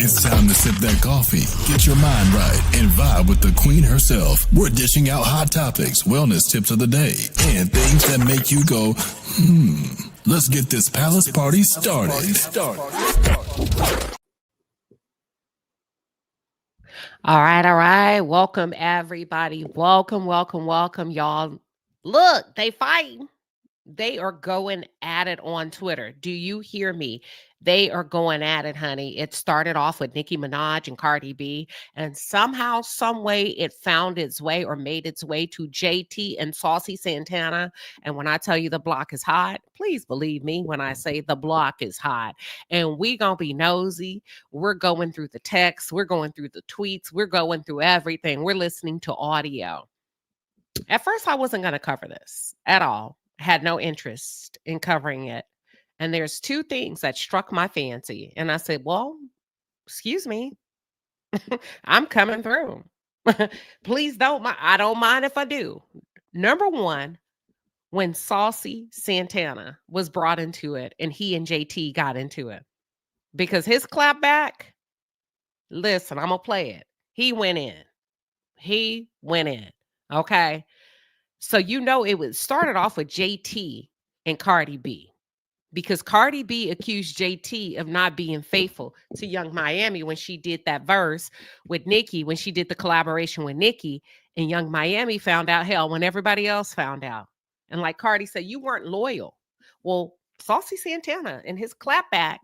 It's time to sip that coffee, get your mind right, and vibe with the queen herself. We're dishing out hot topics, wellness tips of the day, and things that make you go, Let's get this palace party started. All right. Welcome, everybody. Welcome, y'all. Look, they fighting. They are going at it on Twitter. Do you hear me? They are going at it, honey. It started off with Nicki Minaj and Cardi B, and somehow, some way, it found its way or made its way to JT and Saucy Santana. And when I tell you the block is hot, please believe me when I say the block is hot. And we gonna be nosy. We're going through the texts. We're going through the tweets. We're going through everything. We're listening to audio. At first, I wasn't going to cover this at all. Had no interest in covering it. And there's two things that struck my fancy. And I said, well, excuse me, I'm coming through. Please don't. I don't mind if I do. Number one, when Saucy Santana was brought into it and he and JT got into it. Because his clapback, listen, I'm going to play it. He went in. Okay. So it started off with JT and Cardi B, because Cardi B accused JT of not being faithful to Young Miami when she did that verse with Nicki, when she did the collaboration with Nicki, and Young Miami found out, hell, when everybody else found out. And like Cardi said, you weren't loyal. Well, Saucy Santana and his clapback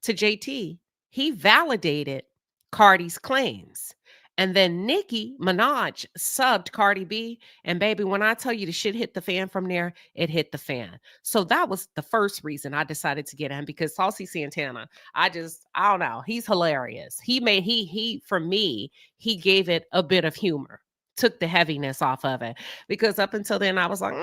to JT, he validated Cardi's claims. And then Nicki Minaj subbed Cardi B. And baby, when I tell you the shit hit the fan from there, it hit the fan. So that was the first reason I decided to get him, because Saucy Santana, I don't know. He's hilarious. For me, he gave it a bit of humor, took the heaviness off of it. Because up until then, I was like,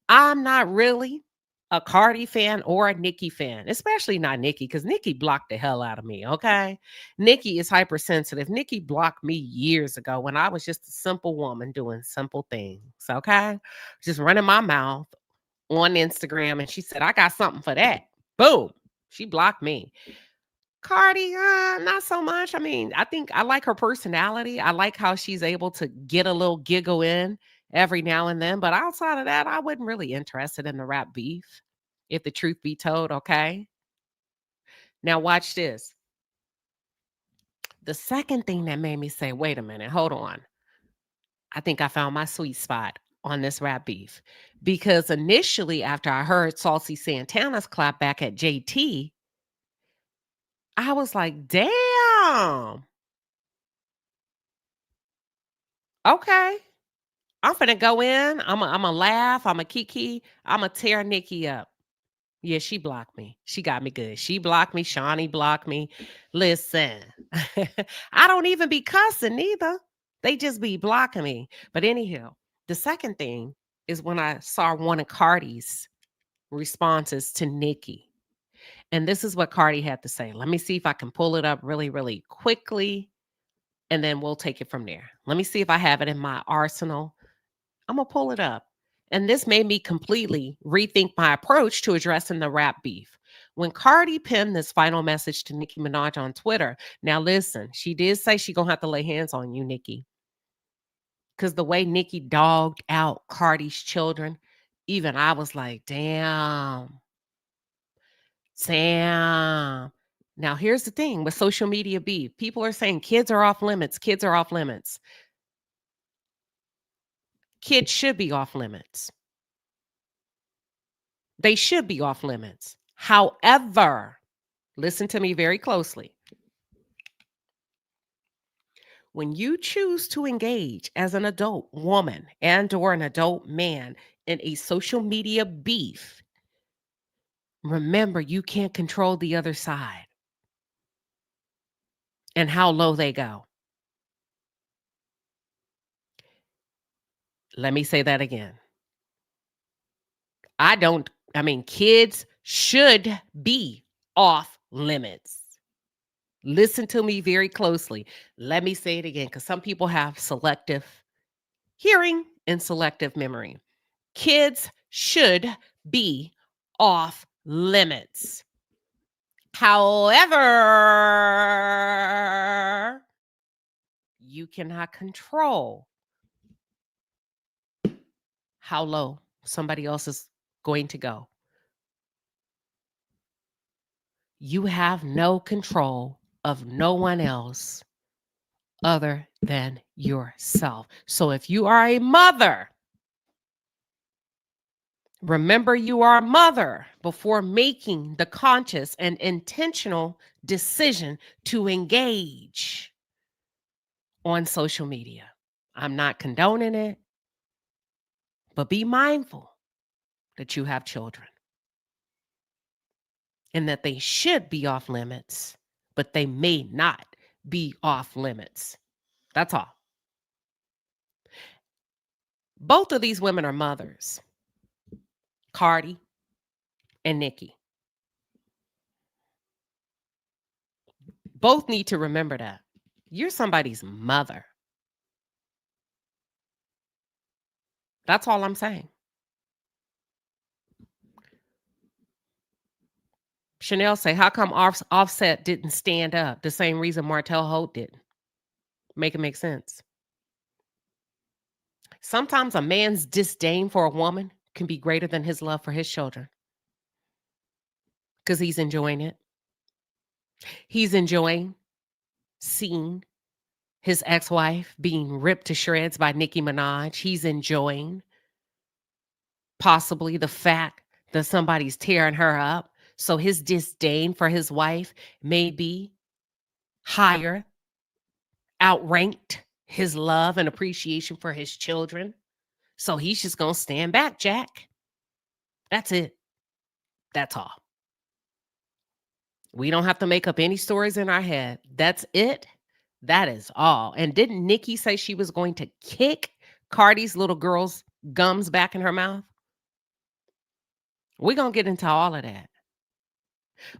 I'm not really a Cardi fan or a Nicki fan, especially not Nicki, because Nicki blocked the hell out of me, okay? Nicki is hypersensitive. Nicki blocked me years ago when I was just a simple woman doing simple things, okay? Just running my mouth on Instagram, and she said, I got something for that. Boom. She blocked me. Cardi, not so much. I mean, I think I like her personality. I like how she's able to get a little giggle in every now and then. But outside of that, I wasn't really interested in the rap beef, if the truth be told, okay? Now watch this. The second thing that made me say, wait a minute, hold on. I think I found my sweet spot on this rap beef. Because initially, after I heard Saucy Santana's clap back at JT, I was like, damn. Okay. I'm finna go in. I'm a laugh. I'm a kiki. I'm a tear Nicki up. Yeah, she blocked me. She got me good. She blocked me. Shawnee blocked me. Listen, I don't even be cussing neither. They just be blocking me. But anyhow, the second thing is when I saw one of Cardi's responses to Nicki. And this is what Cardi had to say. Let me see if I can pull it up really, really quickly, and then we'll take it from there. Let me see if I have it in my arsenal. I'm going to pull it up. And this made me completely rethink my approach to addressing the rap beef. When Cardi penned this final message to Nicki Minaj on Twitter, now listen, she did say she going to have to lay hands on you, Nicki. Because the way Nicki dogged out Cardi's children, even I was like, damn. Now, here's the thing with social media beef. People are saying kids are off limits. Kids are off limits. Kids should be off limits. They should be off limits. However, listen to me very closely. When you choose to engage as an adult woman and or an adult man in a social media beef, remember you can't control the other side and how low they go. Let me say that again. Kids should be off limits. Listen to me very closely. Let me say it again, because some people have selective hearing and selective memory. Kids should be off limits. However, you cannot control how low somebody else is going to go. You have no control of no one else other than yourself. So if you are a mother, remember you are a mother before making the conscious and intentional decision to engage on social media. I'm not condoning it, but be mindful that you have children and that they should be off limits, but they may not be off limits. That's all. Both of these women are mothers, Cardi and Nicki. Both need to remember that. You're somebody's mother. That's all I'm saying. Chanel say, how come Offset didn't stand up? The same reason Martell Holt didn't. Make it make sense. Sometimes a man's disdain for a woman can be greater than his love for his children because he's enjoying it. He's enjoying seeing his ex-wife being ripped to shreds by Nicki Minaj. He's enjoying possibly the fact that somebody's tearing her up. So his disdain for his wife may be higher, outranked his love and appreciation for his children. So he's just going to stand back, Jack. That's it. That's all. We don't have to make up any stories in our head. That's it. That is all. And didn't Nicki say she was going to kick Cardi's little girl's gums back in her mouth? We're going to get into all of that.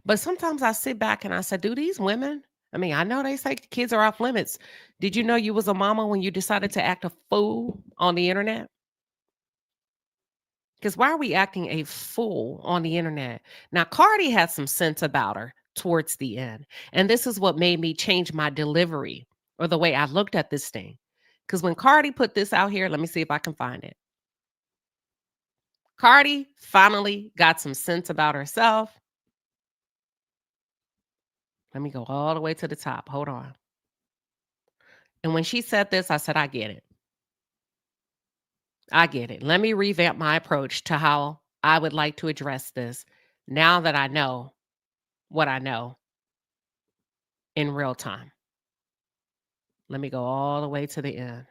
But sometimes I sit back and I say, do these women, I mean, I know they say kids are off limits. Did you know you was a mama when you decided to act a fool on the internet? Because why are we acting a fool on the internet? Now, Cardi had some sense about her towards the end. And this is what made me change my delivery or the way I looked at this thing. Because when Cardi put this out here, let me see if I can find it. Cardi finally got some sense about herself. Let me go all the way to the top. Hold on. And when she said this, I said, I get it. I get it. Let me revamp my approach to how I would like to address this now that I know what I know in real time. Let me go all the way to the end.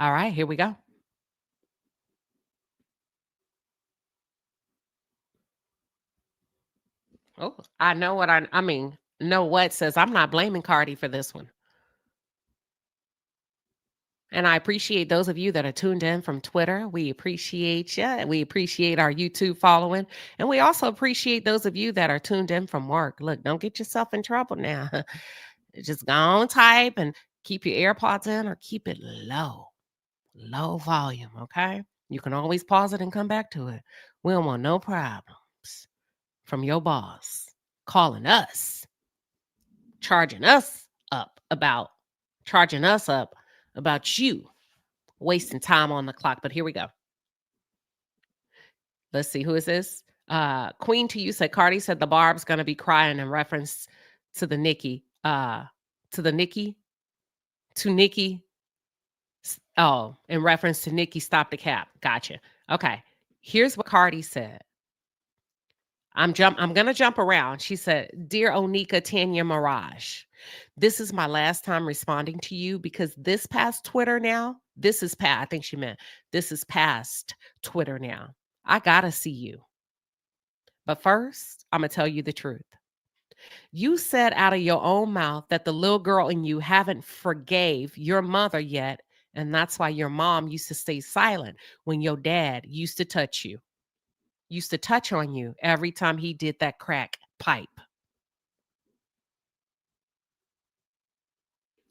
All right, here we go. Oh, I know what I mean, know what says I'm not blaming Cardi for this one. And I appreciate those of you that are tuned in from Twitter. We appreciate you. We appreciate our YouTube following. And we also appreciate those of you that are tuned in from work. Look, don't get yourself in trouble now. Just go on, type and keep your AirPods in or keep it low volume, okay? You can always pause it and come back to it. We don't want no problems from your boss calling us, charging us up about you wasting time on the clock. But here we go. Let's see, who is this? Queen to you said Cardi said the Barb's gonna be crying in reference to the Nicki. Oh, in reference to Nicki, stop the cap. Gotcha. Okay. Here's what Cardi said. I'm gonna jump around. She said, Dear Onika Tanya Mirage, this is my last time responding to you because this past Twitter now, I think she meant this is past Twitter now. I gotta see you. But first, I'm gonna tell you the truth. You said out of your own mouth that the little girl in you haven't forgave your mother yet, and that's why your mom used to stay silent when your dad used to touch on you every time he did that crack pipe.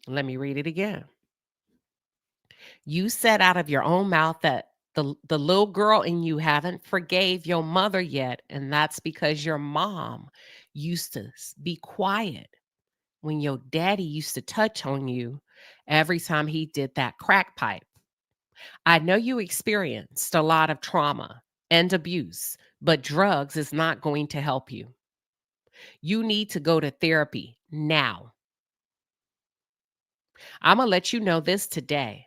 Let me read it again. You said out of your own mouth that the little girl in you haven't forgave your mother yet, and that's because your mom used to be quiet when your daddy used to touch on you every time he did that crack pipe. I know you experienced a lot of trauma and abuse, but drugs is not going to help you. You need to go to therapy now. I'm going to let you know this today.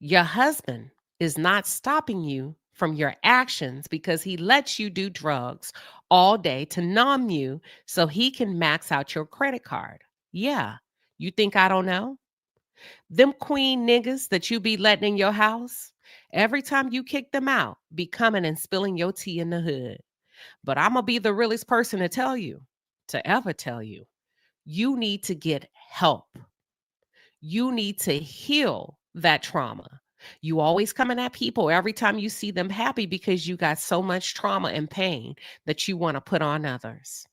Your husband is not stopping you from your actions because he lets you do drugs all day to numb you so he can max out your credit card. Yeah. You think I don't know? Them queen niggas that you be letting in your house, every time you kick them out, be coming and spilling your tea in the hood. But I'm going to be the realest person to ever tell you, you need to get help. You need to heal that trauma. You always coming at people every time you see them happy because you got so much trauma and pain that you want to put on others.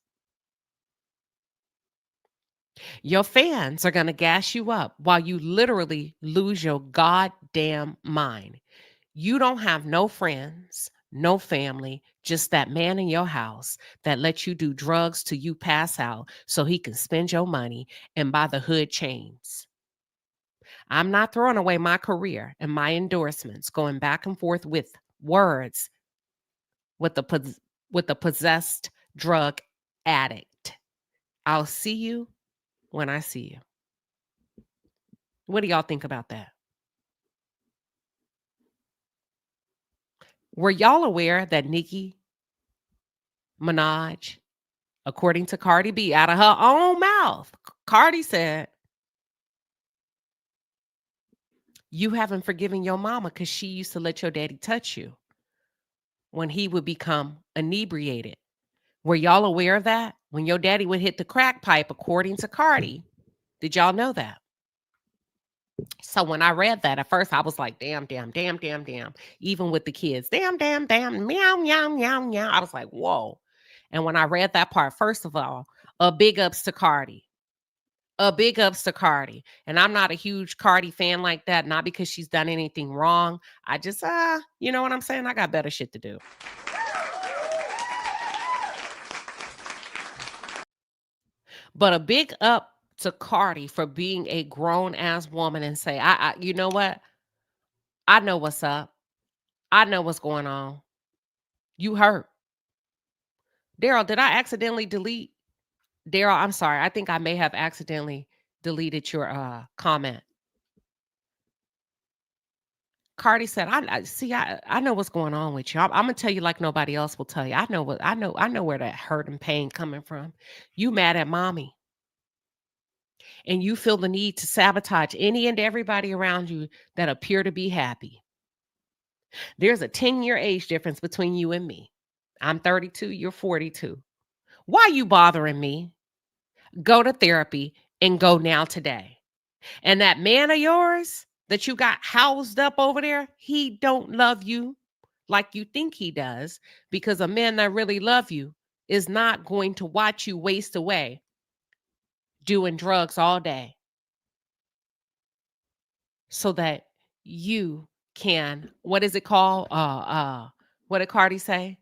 Your fans are going to gas you up while you literally lose your goddamn mind. You don't have no friends, no family, just that man in your house that lets you do drugs till you pass out so he can spend your money and buy the hood chains. I'm not throwing away my career and my endorsements going back and forth with words with the possessed drug addict. I'll see you when I see you. What do y'all think about that? Were y'all aware that Nicki Minaj, according to Cardi B, out of her own mouth, Cardi said, you haven't forgiven your mama because she used to let your daddy touch you when he would become inebriated. Were y'all aware of that? When your daddy would hit the crack pipe, according to Cardi, did y'all know that? So when I read that, at first I was like, damn, damn, damn, damn, damn. Even with the kids, damn, damn, damn, meow, meow, meow, meow. I was like, whoa. And when I read that part, first of all, a big ups to Cardi. A big ups to Cardi. And I'm not a huge Cardi fan like that, not because she's done anything wrong. I just, you know what I'm saying? I got better shit to do. But a big up to Cardi for being a grown ass woman and say, you know what? I know what's up. I know what's going on. You hurt. Daryl, did I accidentally delete? Daryl, I'm sorry. I think I may have accidentally deleted your comment. Cardi said, I see, I know what's going on with you. I'm gonna tell you like nobody else will tell you. I know where that hurt and pain coming from. You mad at mommy. And you feel the need to sabotage any and everybody around you that appear to be happy. There's a 10-year age difference between you and me. I'm 32, you're 42. Why you bothering me? Go to therapy and go now today. And that man of yours that you got housed up over there, he don't love you like you think he does, because a man that really love you is not going to watch you waste away doing drugs all day so that you can, what is it called? What did Cardi say?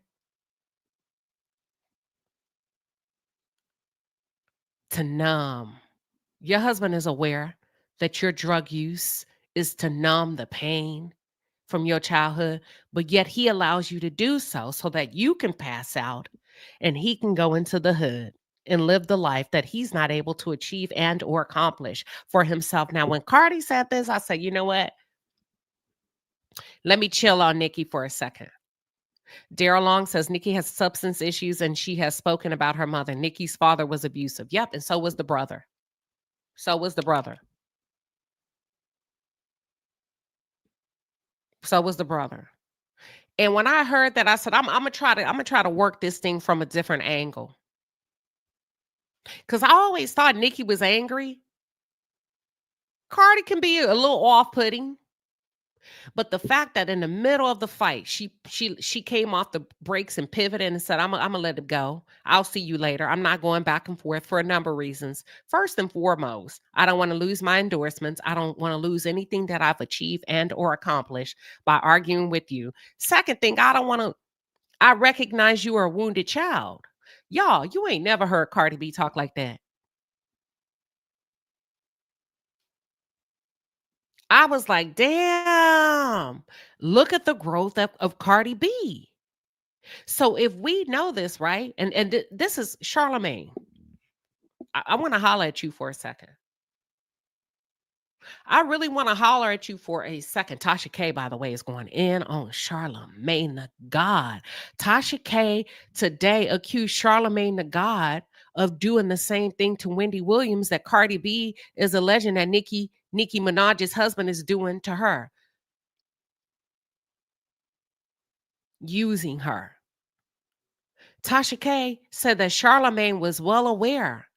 To numb. Your husband is aware that your drug use is to numb the pain from your childhood, but yet he allows you to do so that you can pass out and he can go into the hood and live the life that he's not able to achieve and or accomplish for himself. Now, when Cardi said this, I said, you know what? Let me chill on Nicki for a second. Daryl Long says Nicki has substance issues and she has spoken about her mother. Nicki's father was abusive. Yep, and so was the brother. So was the brother. So was the brother. And when I heard that, I said, I'm gonna try to work this thing from a different angle. Because I always thought Nicki was angry. Cardi can be a little off-putting. But the fact that in the middle of the fight, she came off the brakes and pivoted and said, I'm gonna let it go. I'll see you later. I'm not going back and forth for a number of reasons. First and foremost, I don't want to lose my endorsements. I don't want to lose anything that I've achieved and or accomplished by arguing with you. Second thing, I recognize you are a wounded child. Y'all, you ain't never heard Cardi B talk like that. I was like, damn, look at the growth of Cardi B. So if we know this, right? And this is Charlemagne. I want to holler at you for a second. I really want to holler at you for a second. Tasha K, by the way, is going in on Charlemagne the God. Tasha K today accused Charlemagne the God of doing the same thing to Wendy Williams that Cardi B is alleging that Nicki Minaj's husband is doing to her. Using her. Tasha K said that Charlemagne was well aware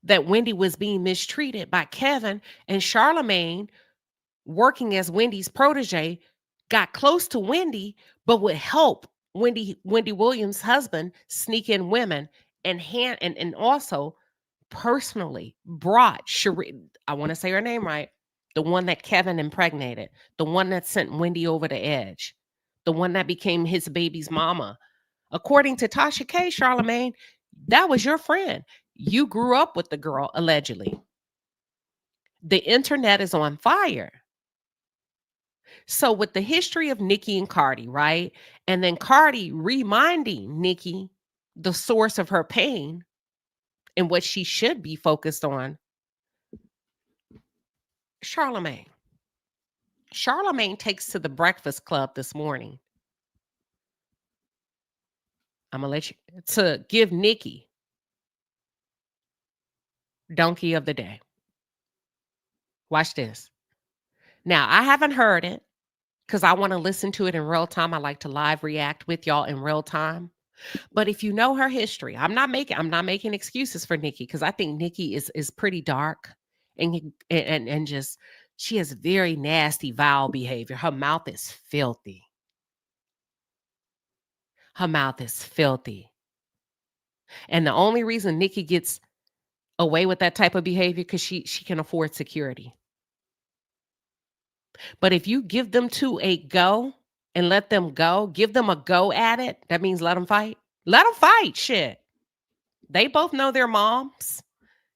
that Wendy was being mistreated by Kevin, and Charlemagne, working as Wendy's protege, got close to Wendy, but would help Wendy Williams' husband sneak in women and also personally brought Cherie, I want to say her name right, the one that Kevin impregnated, the one that sent Wendy over the edge, the one that became his baby's mama. According to Tasha K, Charlemagne, that was your friend. You grew up with the girl, allegedly. The internet is on fire. So with the history of Nicki and Cardi, right? And then Cardi reminding Nicki the source of her pain and what she should be focused on. Charlemagne takes to the Breakfast Club this morning. I'm going to let you, to give Nicki Donkey of the Day. Watch this. Now, I haven't heard it because I want to listen to it in real time. I like to live react with y'all in real time. But if you know her history, I'm not making excuses for Nicki because I think Nicki is pretty dark and just, she has very nasty, vile behavior. Her mouth is filthy. Her mouth is filthy. And the only reason Nicki gets away with that type of behavior because she can afford security. But if you give them to a go and let them go, give them a go at it, that means let them fight. Let them fight, shit. They both know their moms.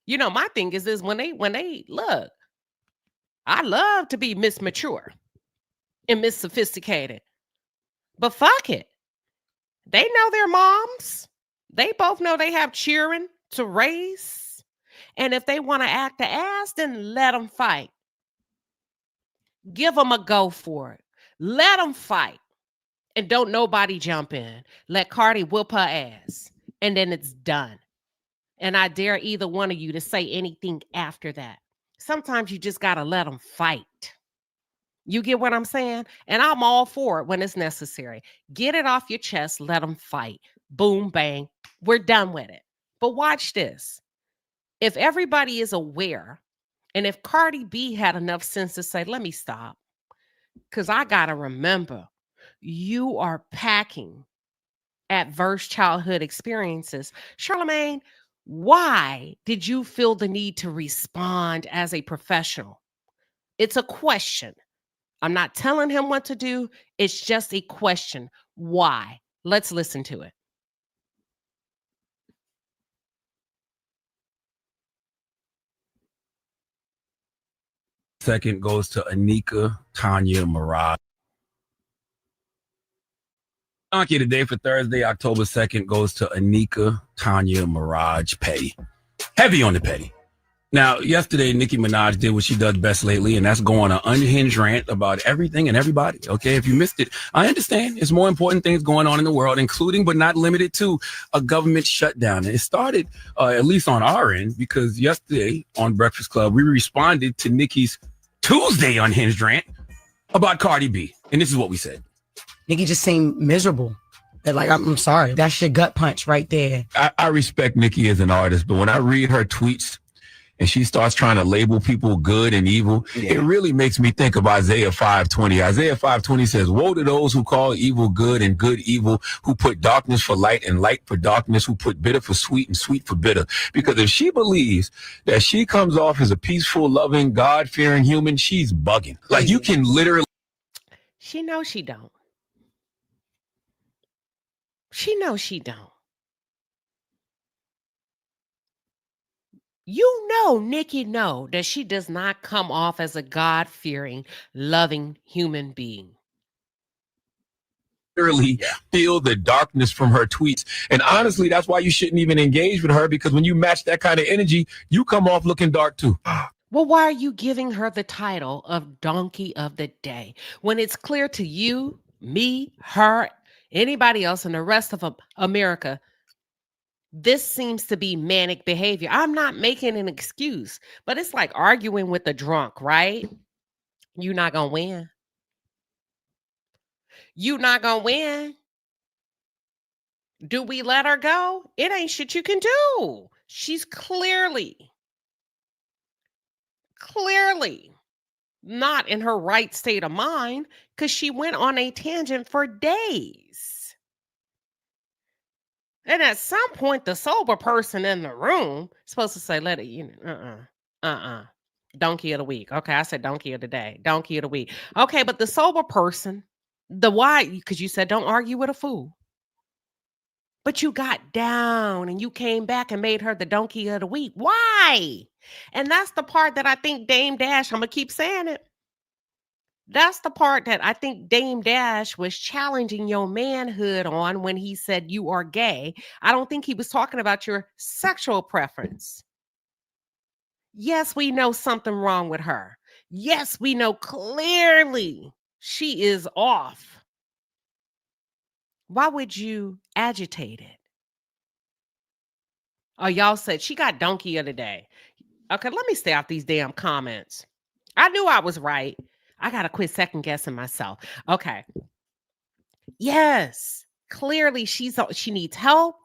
You know, my thing is this, when they look, I love to be Miss Mature and Miss Sophisticated. But fuck it. They know their moms. They both know they have children to raise. And if they want to act the ass, then let them fight. Give them a go for it. Let them fight. And don't nobody jump in. Let Cardi whoop her ass. And then it's done. And I dare either one of you to say anything after that. Sometimes you just got to let them fight. You get what I'm saying? And I'm all for it when it's necessary. Get it off your chest. Let them fight. Boom, bang. We're done with it. But watch this. If everybody is aware, and if Cardi B had enough sense to say, let me stop, because I got to remember, you are packing adverse childhood experiences. Charlemagne, why did you feel the need to respond as a professional? It's a question. I'm not telling him what to do. It's just a question. Why? Let's listen to it. Second goes to Anika, Tanya, Mirage. Donkey today for Thursday, October 2nd goes to Anika, Tanya, Mirage, Petty. Heavy on the petty. Now, yesterday, Nicki Minaj did what she does best lately, and that's go on an unhinged rant about everything and everybody. Okay, if you missed it, I understand. There's more important things going on in the world, including but not limited to a government shutdown. And it started, at least on our end, because yesterday on Breakfast Club, we responded to Nicki's Tuesday unhinged rant about Cardi B. And this is what we said. Nicki just seemed miserable. That, like, I'm sorry. That's your gut punch right there. I respect Nicki as an artist, but when I read her tweets and she starts trying to label people good and evil, it really makes me think of Isaiah 5:20. Isaiah 5:20 says, woe to those who call evil good and good evil, who put darkness for light and light for darkness, who put bitter for sweet and sweet for bitter. Because if she believes that she comes off as a peaceful, loving, God-fearing human, she's bugging. Like, you can literally... She knows she don't. She knows she don't. You know, Nicki know that she does not come off as a God-fearing, loving human being. Literally feel the darkness from her tweets. And honestly, that's why you shouldn't even engage with her, because when you match that kind of energy, you come off looking dark too. Well, why are you giving her the title of Donkey of the Day when it's clear to you, me, her, anybody else, and the rest of America, this seems to be manic behavior? I'm not making an excuse, but it's like arguing with a drunk, right? You're not going to win. You're not going to win. Do we let her go? It ain't shit you can do. She's clearly not in her right state of mind, because she went on a tangent for days. And at some point, the sober person in the room is supposed to say, let it, donkey of the week. Okay, I said donkey of the day, donkey of the week. Okay, but the sober person, the why, because you said don't argue with a fool. But you got down and you came back and made her the donkey of the week. Why? And that's the part that I think Dame Dash, I'm going to keep saying it. That's the part that I think Dame Dash was challenging your manhood on when he said you are gay. I don't think he was talking about your sexual preference. Yes, we know something wrong with her. Yes, we know clearly she is off. Why would you agitate it? Oh, y'all said she got donkey of the day. Okay, let me stay off these damn comments. I knew I was right. I got to quit second guessing myself. Okay. Yes, clearly she needs help.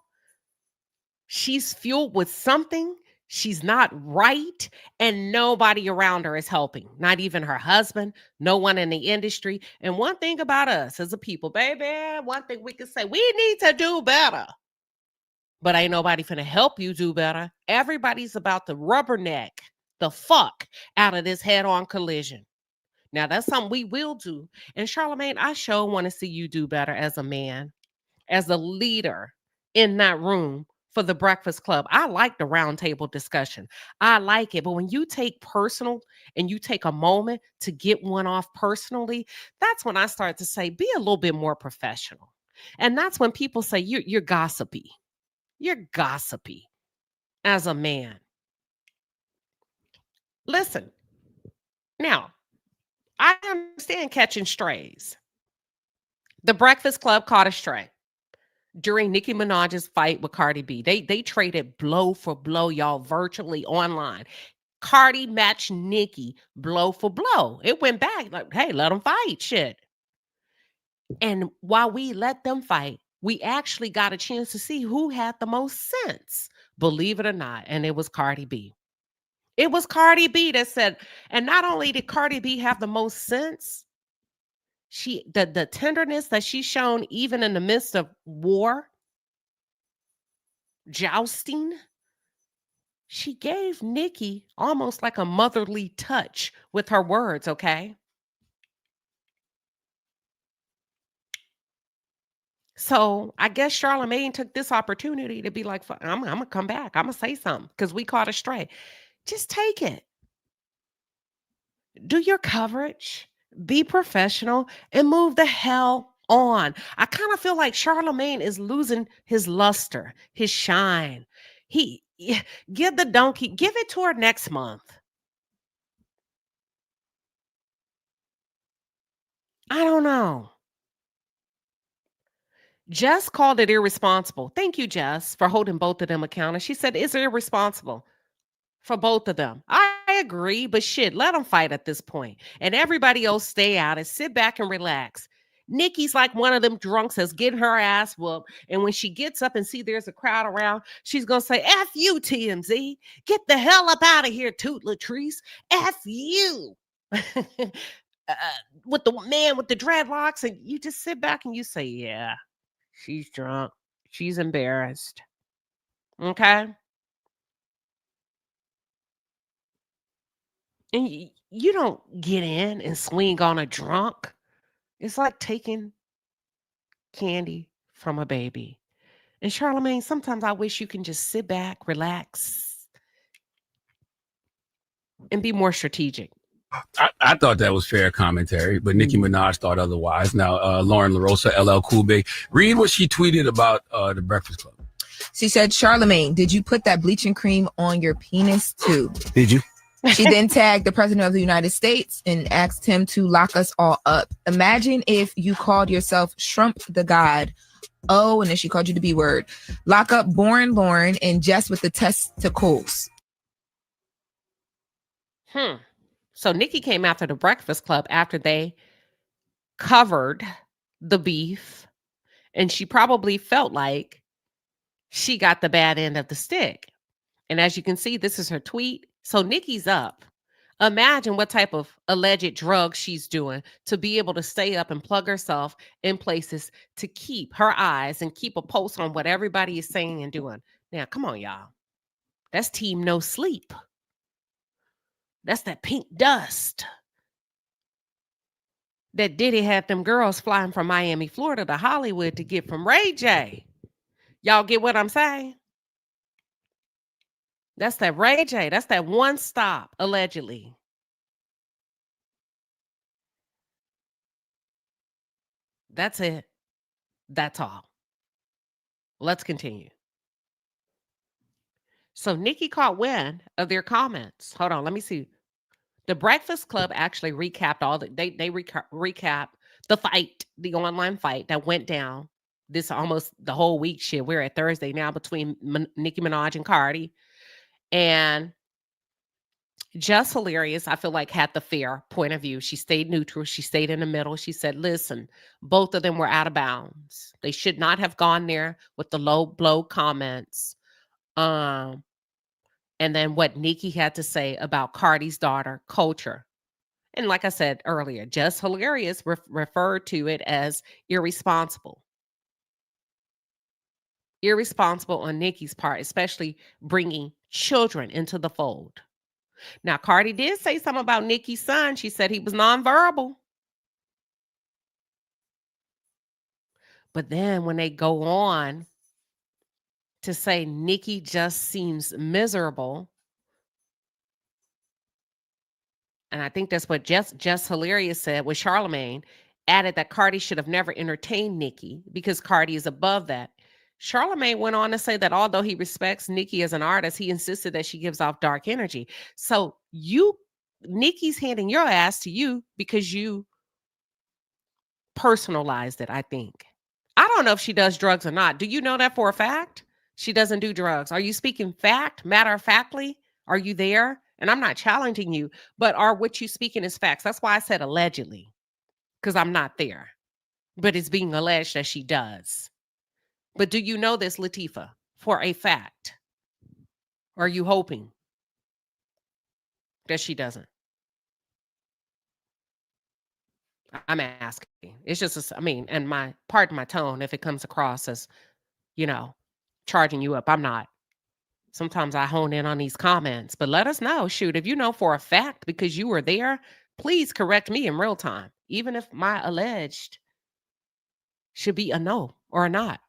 She's fueled with something. She's not right. And nobody around her is helping. Not even her husband, no one in the industry. And one thing about us as a people, baby, one thing we can say, we need to do better. But ain't nobody finna help you do better. Everybody's about to rubberneck the fuck out of this head-on collision. Now, that's something we will do. And Charlamagne, I sure want to see you do better as a man, as a leader in that room for the Breakfast Club. I like the roundtable discussion. I like it. But when you take personal and you take a moment to get one off personally, that's when I start to say, be a little bit more professional. And that's when people say, you're gossipy. You're gossipy as a man. Listen, now, I understand catching strays. The Breakfast Club caught a stray during Nicki Minaj's fight with Cardi B. They traded blow for blow, y'all, virtually online. Cardi matched Nicki blow for blow. It went back like, hey, let them fight, shit. And while we let them fight, we actually got a chance to see who had the most sense, believe it or not, and it was Cardi B. It was Cardi B that said, and not only did Cardi B have the most sense, the tenderness that she's shown even in the midst of war, jousting, she gave Nicki almost like a motherly touch with her words, okay? So I guess Charlamagne took this opportunity to be like, I'm going to come back. I'm going to say something because we caught a stray. Just take it. Do your coverage. Be professional and move the hell on. I kind of feel like Charlamagne is losing his luster, his shine. Give the donkey, give it to her next month. I don't know. Jess called it irresponsible. Thank you, Jess, for holding both of them accountable. She said it's irresponsible for both of them. I agree, but shit, let them fight at this point. And everybody else stay out and sit back and relax. Nicki's like one of them drunks that's getting her ass whooped. And when she gets up and see there's a crowd around, she's going to say, F you, TMZ. Get the hell up out of here, Toot Latrice. F you. With the man with the dreadlocks. And you just sit back and you say, yeah, she's drunk. She's embarrassed. Okay? And you don't get in and swing on a drunk. It's like taking candy from a baby. And Charlamagne, sometimes I wish you can just sit back, relax, and be more strategic. I thought that was fair commentary, but Nicki Minaj thought otherwise. Now, Lauren LaRosa, LL Cool J, read what she tweeted about the Breakfast Club. She said, Charlamagne, did you put that bleaching cream on your penis too? Did you? She then tagged the president of the United States and asked him to lock us all up. Imagine if you called yourself Shrump the God. Oh, and then she called you the B word. Lock up Born Lauren and Jess with the testicles. So Nicki came after the Breakfast Club after they covered the beef. And she probably felt like she got the bad end of the stick. And as you can see, this is her tweet. So Nicki's up. Imagine what type of alleged drugs she's doing to be able to stay up and plug herself in places to keep her eyes and keep a pulse on what everybody is saying and doing. Now, come on, y'all. That's team no sleep. That's that pink dust that Diddy had them girls flying from Miami, Florida to Hollywood to get from Ray J. Y'all get what I'm saying? That's that Ray J. That's that one stop, allegedly. That's it. That's all. Let's continue. So Nicki caught wind of their comments. Hold on, let me see. The Breakfast Club actually recapped all the they recap the fight, the online fight that went down this almost the whole week. Shit, we're at Thursday now between Nicki Minaj and Cardi. And Just Hilarious, I feel like, had the fair point of view. She stayed neutral. She stayed in the middle. She said, listen, both of them were out of bounds. They should not have gone there with the low blow comments. And then what Nicki had to say about Cardi's daughter, Culture. And like I said earlier, Just Hilarious referred to it as irresponsible. Irresponsible on Nicki's part, especially bringing children into the fold. Now, Cardi did say something about Nicki's son. She said he was nonverbal. But then when they go on to say Nicki just seems miserable, and I think that's what Just Hilarious said, with Charlamagne added that Cardi should have never entertained Nicki because Cardi is above that. Charlamagne went on to say that although he respects Nicki as an artist, he insisted that she gives off dark energy. So Nicki's handing your ass to you because you personalized it, I think. I don't know if she does drugs or not. Do you know that for a fact? She doesn't do drugs. Are you speaking fact, matter of factly? Are you there? And I'm not challenging you, but are what you speaking is facts? That's why I said allegedly, because I'm not there. But it's being alleged that she does. But do you know this, Latifah, for a fact? Or are you hoping that she doesn't? I'm asking. It's just, and pardon my tone if it comes across as, charging you up. I'm not. Sometimes I hone in on these comments, but let us know. Shoot, if you know for a fact because you were there, please correct me in real time, even if my alleged should be a no or a not.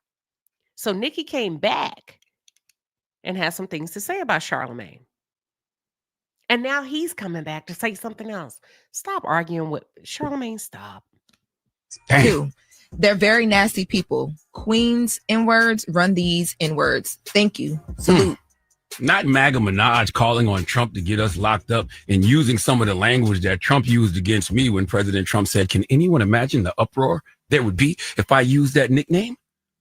So Nicki came back and has some things to say about Charlamagne. And now he's coming back to say something else. Stop arguing with Charlamagne. Stop. Two, they're very nasty people. Queens N-words run these N-words. Thank you. Salute. Not MAGA Minaj calling on Trump to get us locked up and using some of the language that Trump used against me when President Trump said, can anyone imagine the uproar there would be if I used that nickname?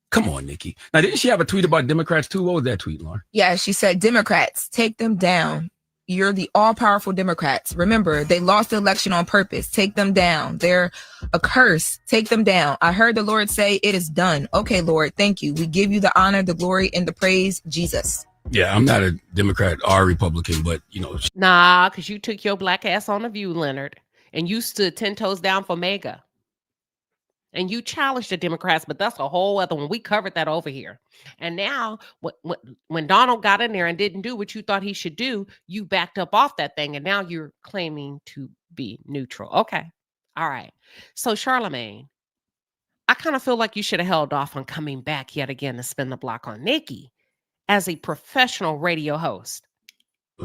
Come on, Nicki. Now, didn't she have a tweet about Democrats too? What was that tweet, Lauren? Yeah, she said, Democrats, take them down. You're the all-powerful Democrats. Remember, they lost the election on purpose. Take them down. They're a curse. Take them down. I heard the Lord say, it is done. Okay, Lord, thank you. We give you the honor, the glory, and the praise, Jesus. Yeah, I'm not a Democrat or a Republican, but, you know. Nah, because you took your black ass on the View, Leonard, and you stood 10 toes down for MAGA. And you challenged the Democrats, but that's a whole other one. We covered that over here. And now, when Donald got in there and didn't do what you thought he should do, you backed up off that thing, and now you're claiming to be neutral. Okay. All right. So, Charlamagne, I kind of feel like you should have held off on coming back yet again to spin the block on Nicki as a professional radio host.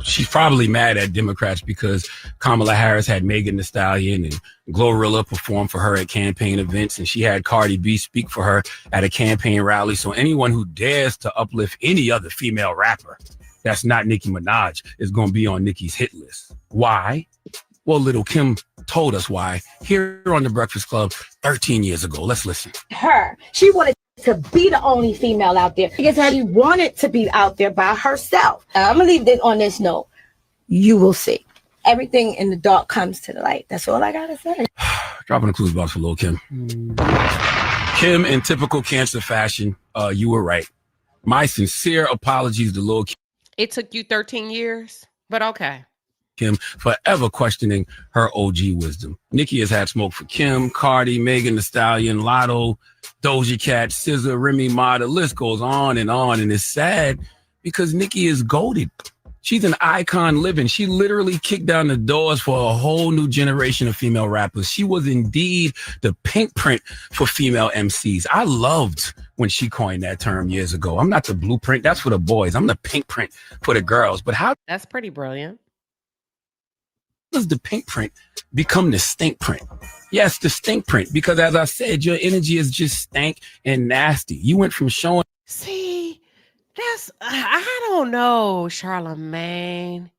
She's probably mad at Democrats because Kamala Harris had Megan Thee Stallion and Glorilla perform for her at campaign events, and she had Cardi B speak for her at a campaign rally. So anyone who dares to uplift any other female rapper that's not Nicki Minaj is going to be on Nicki's hit list. Why? Well, Little Kim told us why here on The Breakfast Club 13 years ago. Let's listen. She wanted to be the only female out there because she wanted to be out there by herself. I'm gonna leave this on this note. You will see. Everything in the dark comes to the light. That's all I gotta say. Dropping the clues box for Lil Kim. Kim, in typical Cancer fashion, you were right. My sincere apologies to Lil Kim. It took you 13 years, but okay. Kim, forever questioning her OG wisdom. Nicki has had smoke for Kim, Cardi, Megan Thee Stallion, Lotto, Doja Cat, SZA, Remy Ma. The list goes on, and it's sad because Nicki is goated. She's an icon living. She literally kicked down the doors for a whole new generation of female rappers. She was indeed the pink print for female MCs. I loved when she coined that term years ago. I'm not the blueprint. That's for the boys. I'm the pink print for the girls. But how That's pretty brilliant. does the pink print become the stink print? Yes, the stink print, because as I said, your energy is just stank and nasty. You went from showing. See, I don't know, Charlamagne.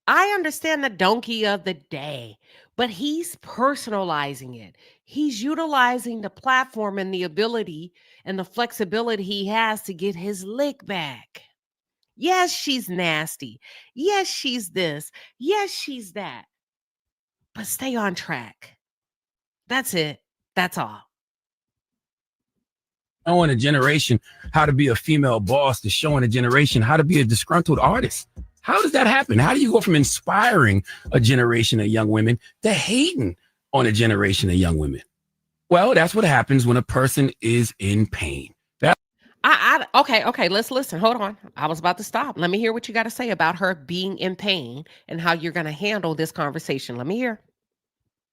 I understand the donkey of the day, but he's personalizing it. He's utilizing the platform and the ability and the flexibility he has to get his lick back. Yes, she's nasty. Yes, she's this. Yes, she's that. But stay on track. That's it. That's all. Showing a generation how to be a female boss to showing a generation how to be a disgruntled artist. How does that happen? How do you go from inspiring a generation of young women to hating on a generation of young women? Well, that's what happens when a person is in pain. Okay, let's listen. Hold on. I was about to stop. Let me hear what you got to say about her being in pain and how you're going to handle this conversation. Let me hear.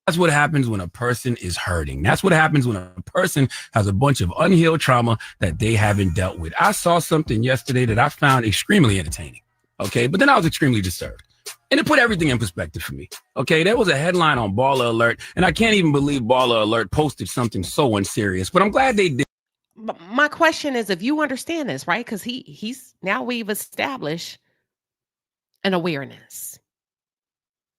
That's what happens when a person is hurting. That's what happens when a person has a bunch of unhealed trauma that they haven't dealt with. I saw something yesterday that I found extremely entertaining. Okay, but then I was extremely disturbed. And it put everything in perspective for me. Okay, there was a headline on Baller Alert, and I can't even believe Baller Alert posted something so unserious, but I'm glad they did. My question is, if you understand this, right? Because he's now we've established an awareness.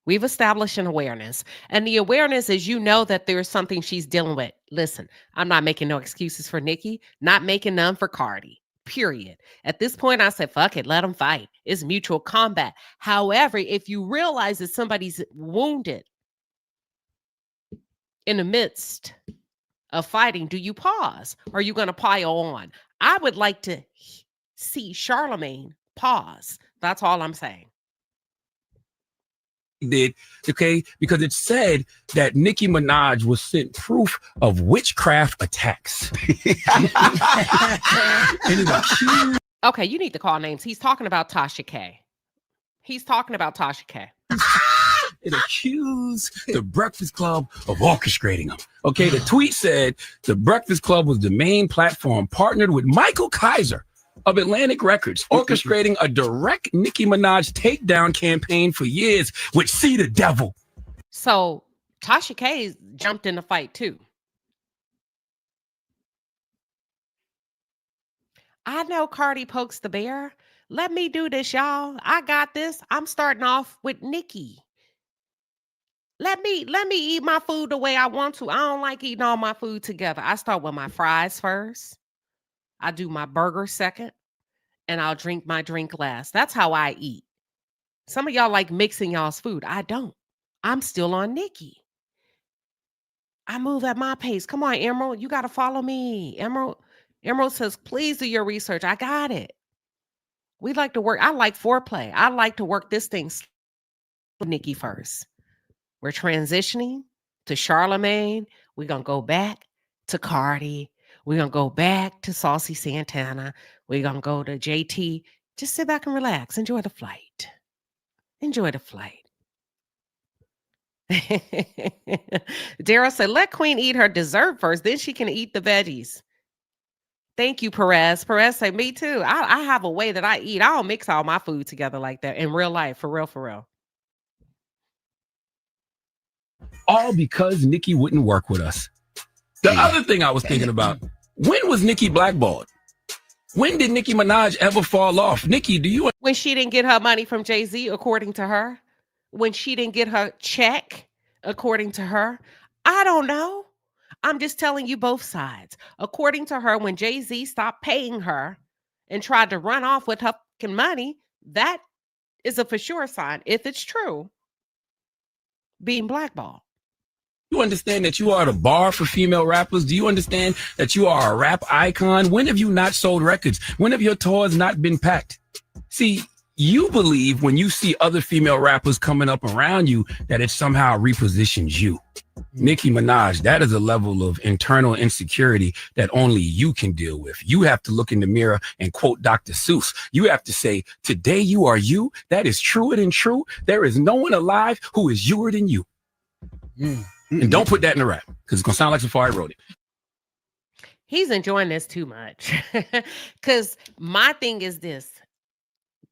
We've established an awareness. And the awareness is, you know, that there's something she's dealing with. Listen, I'm not making no excuses for Nicki, not making none for Cardi, period. At this point, I said, fuck it, let them fight. It's mutual combat. However, if you realize that somebody's wounded in the midst of fighting, do you pause? Or are you going to pile on? I would like to see Charlamagne pause. That's all I'm saying. Did, okay, because it said that Nicki Minaj was sent proof of witchcraft attacks. And it accused. Okay, you need to call names. He's talking about Tasha K. He's talking about Tasha K. It accused the Breakfast Club of orchestrating them. Okay, the tweet said the Breakfast Club was the main platform, partnered with Michael Kaiser of Atlantic Records, orchestrating a direct Nicki Minaj takedown campaign for years, which see the devil. So Tasha K jumped in the fight too. I know Cardi pokes the bear. Let me do this, y'all. I got this. I'm starting off with Nicki. Let me eat my food the way I want to. I don't like eating all my food together. I start with my fries first. I do my burger second, and I'll drink my drink last. That's how I eat. Some of y'all like mixing y'all's food. I don't. I'm still on Nicki. I move at my pace. Come on, Emerald. You got to follow me. Emerald says, please do your research. I got it. We like to work. I like foreplay. I like to work this thing Nicki first. We're transitioning to Charlemagne. We're going to go back to Cardi. We're going to go back to Saucy Santana. We're going to go to JT. Just sit back and relax. Enjoy the flight. Enjoy the flight. Daryl said, let Queen eat her dessert first. Then she can eat the veggies. Thank you, Perez. Perez said, me too. I have a way that I eat. I don't mix all my food together like that in real life. For real, for real. All because Nicki wouldn't work with us. The other thing I was thinking about, when was Nicki blackballed? When did Nicki Minaj ever fall off? Nicki, do you... When she didn't get her money from Jay-Z, according to her. When she didn't get her check, according to her. I don't know. I'm just telling you both sides. According to her, when Jay-Z stopped paying her and tried to run off with her fucking money, that is a for sure sign, if it's true, being blackballed. You understand that you are the bar for female rappers? Do you understand that you are a rap icon? When have you not sold records? When have your tours not been packed? See, you believe when you see other female rappers coming up around you that it somehow repositions you. Nicki Minaj, that is a level of internal insecurity that only you can deal with. You have to look in the mirror and quote Dr. Seuss. You have to say, today you are you. That is truer than true. There is no one alive who is youer than you. And don't put that in the rap because it's going to sound like Safari wrote it. He's enjoying this too much. Because my thing is this.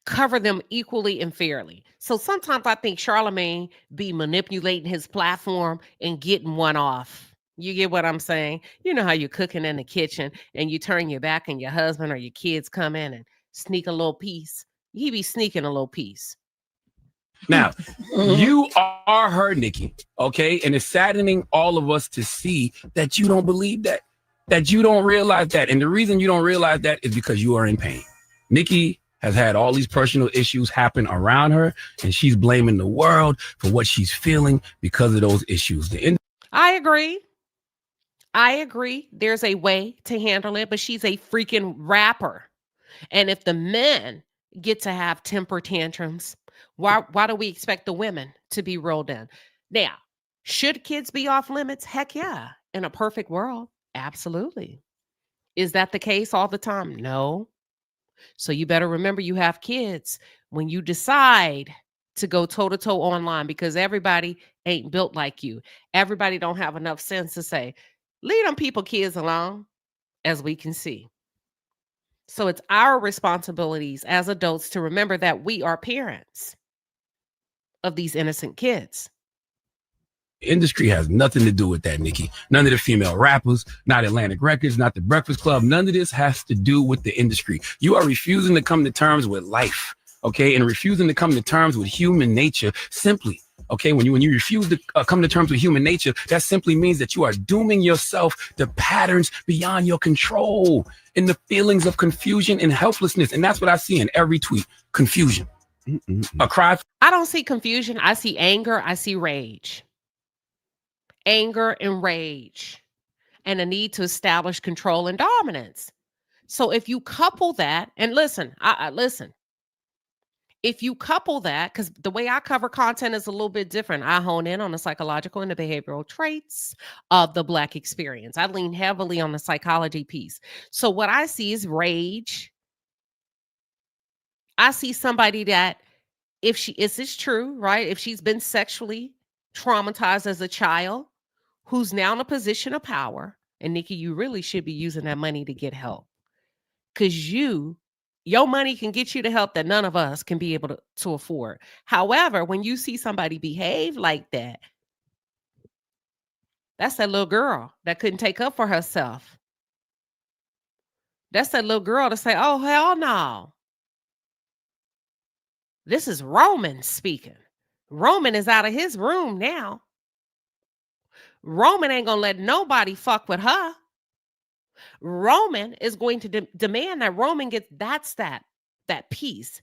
Cover them equally and fairly. So sometimes I think Charlemagne be manipulating his platform and getting one off. You get what I'm saying? You know how you're cooking in the kitchen and you turn your back and your husband or your kids come in and sneak a little piece. He be sneaking a little piece. Now, you are her, Nicki, okay? And it's saddening all of us to see that you don't believe that you don't realize that. And the reason you don't realize that is because you are in pain. Nicki has had all these personal issues happen around her, and she's blaming the world for what she's feeling because of those issues. I agree. There's a way to handle it, but she's a freaking rapper. And if the men get to have temper tantrums, why do we expect the women to be rolled in? Now, should kids be off limits? Heck yeah. In a perfect world, absolutely. Is that the case all the time? No. So you better remember you have kids when you decide to go toe-to-toe online, because everybody ain't built like you. Everybody don't have enough sense to say, leave them people kids alone, as we can see. So it's our responsibilities as adults to remember that we are parents of these innocent kids. Industry has nothing to do with that, Nicki. None of the female rappers, not Atlantic Records, not the Breakfast Club. None of this has to do with the industry. You are refusing to come to terms with life, okay? And refusing to come to terms with human nature simply, okay? When you refuse to come to terms with human nature, that simply means that you are dooming yourself to patterns beyond your control and the feelings of confusion and helplessness. And that's what I see in every tweet, confusion. A cry. I don't see confusion. I see anger. I see rage. Anger and rage, and a need to establish control and dominance. So if you couple that, and listen, listen, if you couple that, because the way I cover content is a little bit different. I hone in on the psychological and the behavioral traits of the Black experience. I lean heavily on the psychology piece. So what I see is rage. I see somebody that, is this true, right? If she's been sexually traumatized as a child, who's now in a position of power, and Nicki, you really should be using that money to get help, because your money can get you the help that none of us can be able to afford. However, when you see somebody behave like that, that's that little girl that couldn't take up for herself. That's that little girl to say, oh, hell no. This is Roman speaking. Roman is out of his room now. Roman ain't gonna let nobody fuck with her. Roman is going to demand that Roman gets that piece.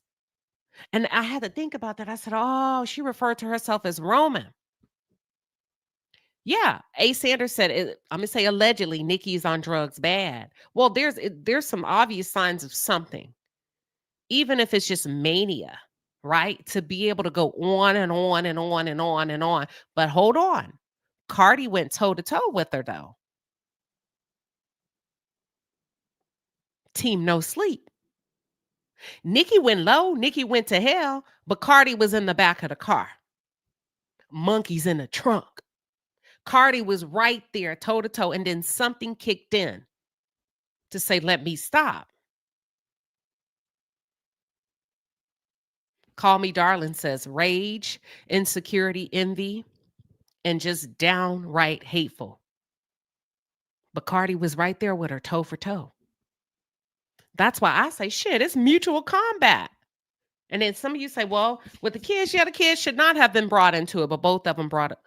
And I had to think about that. I said, oh, she referred to herself as Roman. Yeah, A. Sanders said, I'm gonna say allegedly, Nicki's on drugs bad. Well, there's some obvious signs of something, even if it's just mania, right? To be able to go on and on and on and on and on. But hold on, Cardi went toe to toe with her though. Team no sleep. Nicki went low, Nicki went to hell, but Cardi was in the back of the car. Monkeys in the trunk. Cardi was right there, toe to toe, and then something kicked in to say, let me stop. Call Me Darling says rage, insecurity, envy, and just downright hateful. But Cardi was right there with her toe for toe. That's why I say, shit, it's mutual combat. And then some of you say, well, with the kids, yeah, the kids should not have been brought into it, but both of them brought it.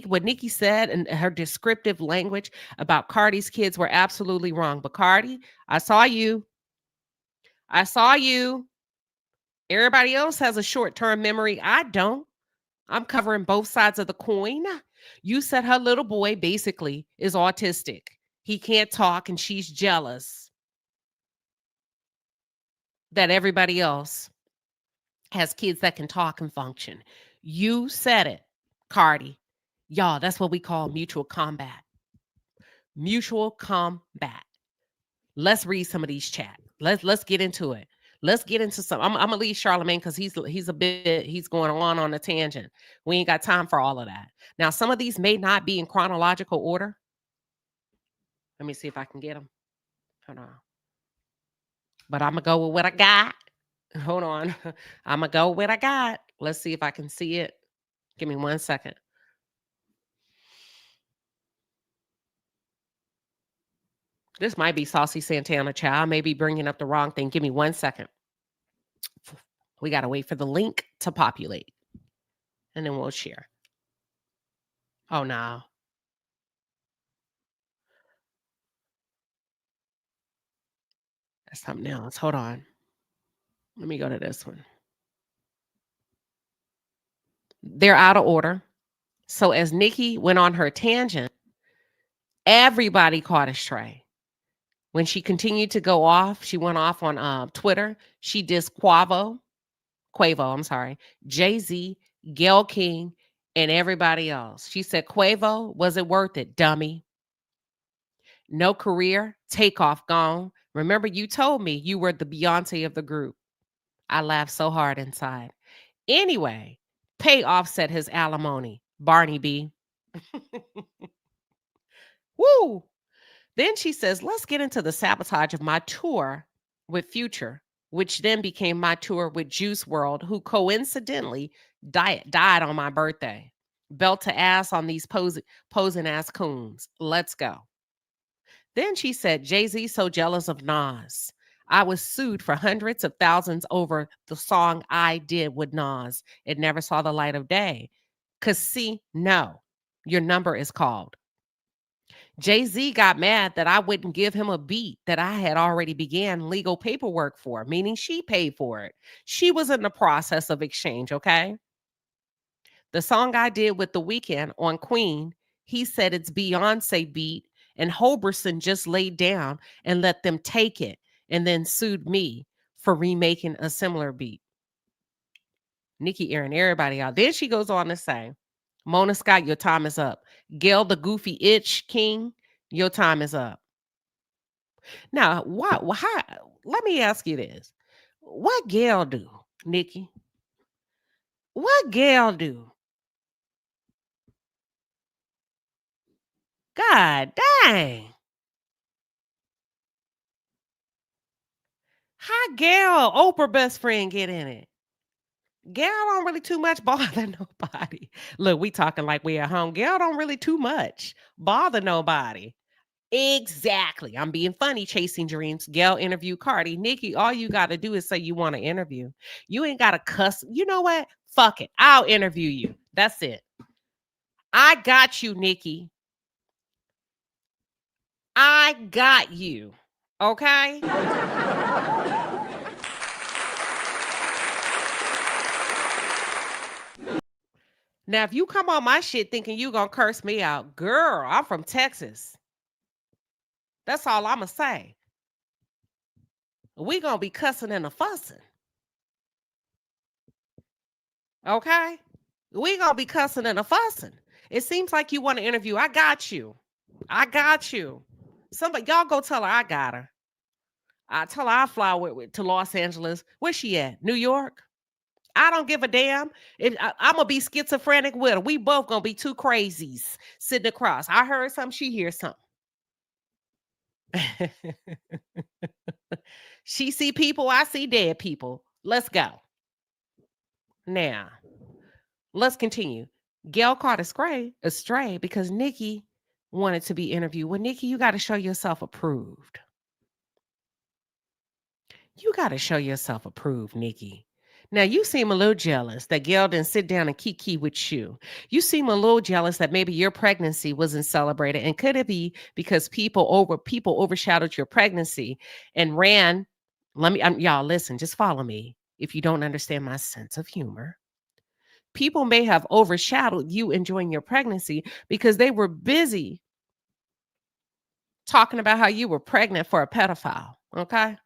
What Nicki said and her descriptive language about Cardi's kids were absolutely wrong. But Cardi, I saw you. I saw you. Everybody else has a short-term memory. I don't. I'm covering both sides of the coin. You said her little boy basically is autistic. He can't talk and she's jealous that everybody else has kids that can talk and function. You said it, Cardi. Y'all, that's what we call mutual combat. Mutual combat. Let's read some of these chat. Let's get into it. Let's get into some. I'm gonna leave Charlamagne because he's going on a tangent. We ain't got time for all of that. Now, some of these may not be in chronological order. Let me see if I can get them. Hold on. But I'm gonna go with what I got. Hold on. I'm gonna go with what I got. Let's see if I can see it. Give me 1 second. This might be Saucy Santana, child. I may be bringing up the wrong thing. Give me 1 second. We got to wait for the link to populate. And then we'll share. Oh, no. That's something else. Hold on. Let me go to this one. They're out of order. So as Nicki went on her tangent, everybody caught a stray. When she continued to go off, she went off on Twitter. She dissed Quavo, Jay-Z, Gayle King, and everybody else. She said, Quavo, was it worth it, dummy? No career, takeoff gone. Remember, you told me you were the Beyonce of the group. I laughed so hard inside. Anyway, pay Offset his alimony, Barney B. Woo! Then she says, let's get into the sabotage of my tour with Future, which then became my tour with Juice WRLD, who coincidentally died on my birthday. Belt to ass on these posing ass coons. Let's go. Then she said, Jay-Z so jealous of Nas. I was sued for hundreds of thousands over the song I did with Nas. It never saw the light of day. No, your number is called. Jay-Z got mad that I wouldn't give him a beat that I had already began legal paperwork for, meaning she paid for it. She was in the process of exchange, okay? The song I did with The Weeknd on Queen, he said it's Beyonce beat, and Hoberson just laid down and let them take it and then sued me for remaking a similar beat. Nicki airing everybody out. Then she goes on to say, Mona Scott, your time is up. Gayle the Goofy Itch King, your time is up. Now, let me ask you this. What Gayle do, Nicki? What Gayle do? God dang. How Gayle, Oprah best friend, get in it? Gayle don't really too much bother nobody. Look, we talking like we at home. Gayle don't really too much bother nobody. Exactly. I'm being funny, chasing dreams. Gayle interviewed Cardi. Nicki, all you got to do is say you want to interview. You ain't got to cuss. You know what? Fuck it. I'll interview you. That's it. I got you, Nicki. I got you. Okay? Now, if you come on my shit thinking you gonna curse me out, girl, I'm from Texas. That's all I'ma say. We gonna be cussing and a fussing. Okay? We gonna be cussing and a fussing. It seems like you want to interview. I got you. I got you. Somebody, y'all go tell her I got her. I tell her I fly to Los Angeles. Where's she at? New York? I don't give a damn. I'm gonna be schizophrenic with her. We both gonna be two crazies sitting across. I heard something, she hears something. She see people, I see dead people. Let's go. Now, let's continue. Gail caught astray because Nicki wanted to be interviewed. Well, Nicki, you got to show yourself approved. You got to show yourself approved, Nicki. Now, you seem a little jealous that Gail didn't sit down and kiki with you. You seem a little jealous that maybe your pregnancy wasn't celebrated. And could it be because people overshadowed your pregnancy and ran? Y'all listen, just follow me if you don't understand my sense of humor. People may have overshadowed you enjoying your pregnancy because they were busy talking about how you were pregnant for a pedophile. Okay.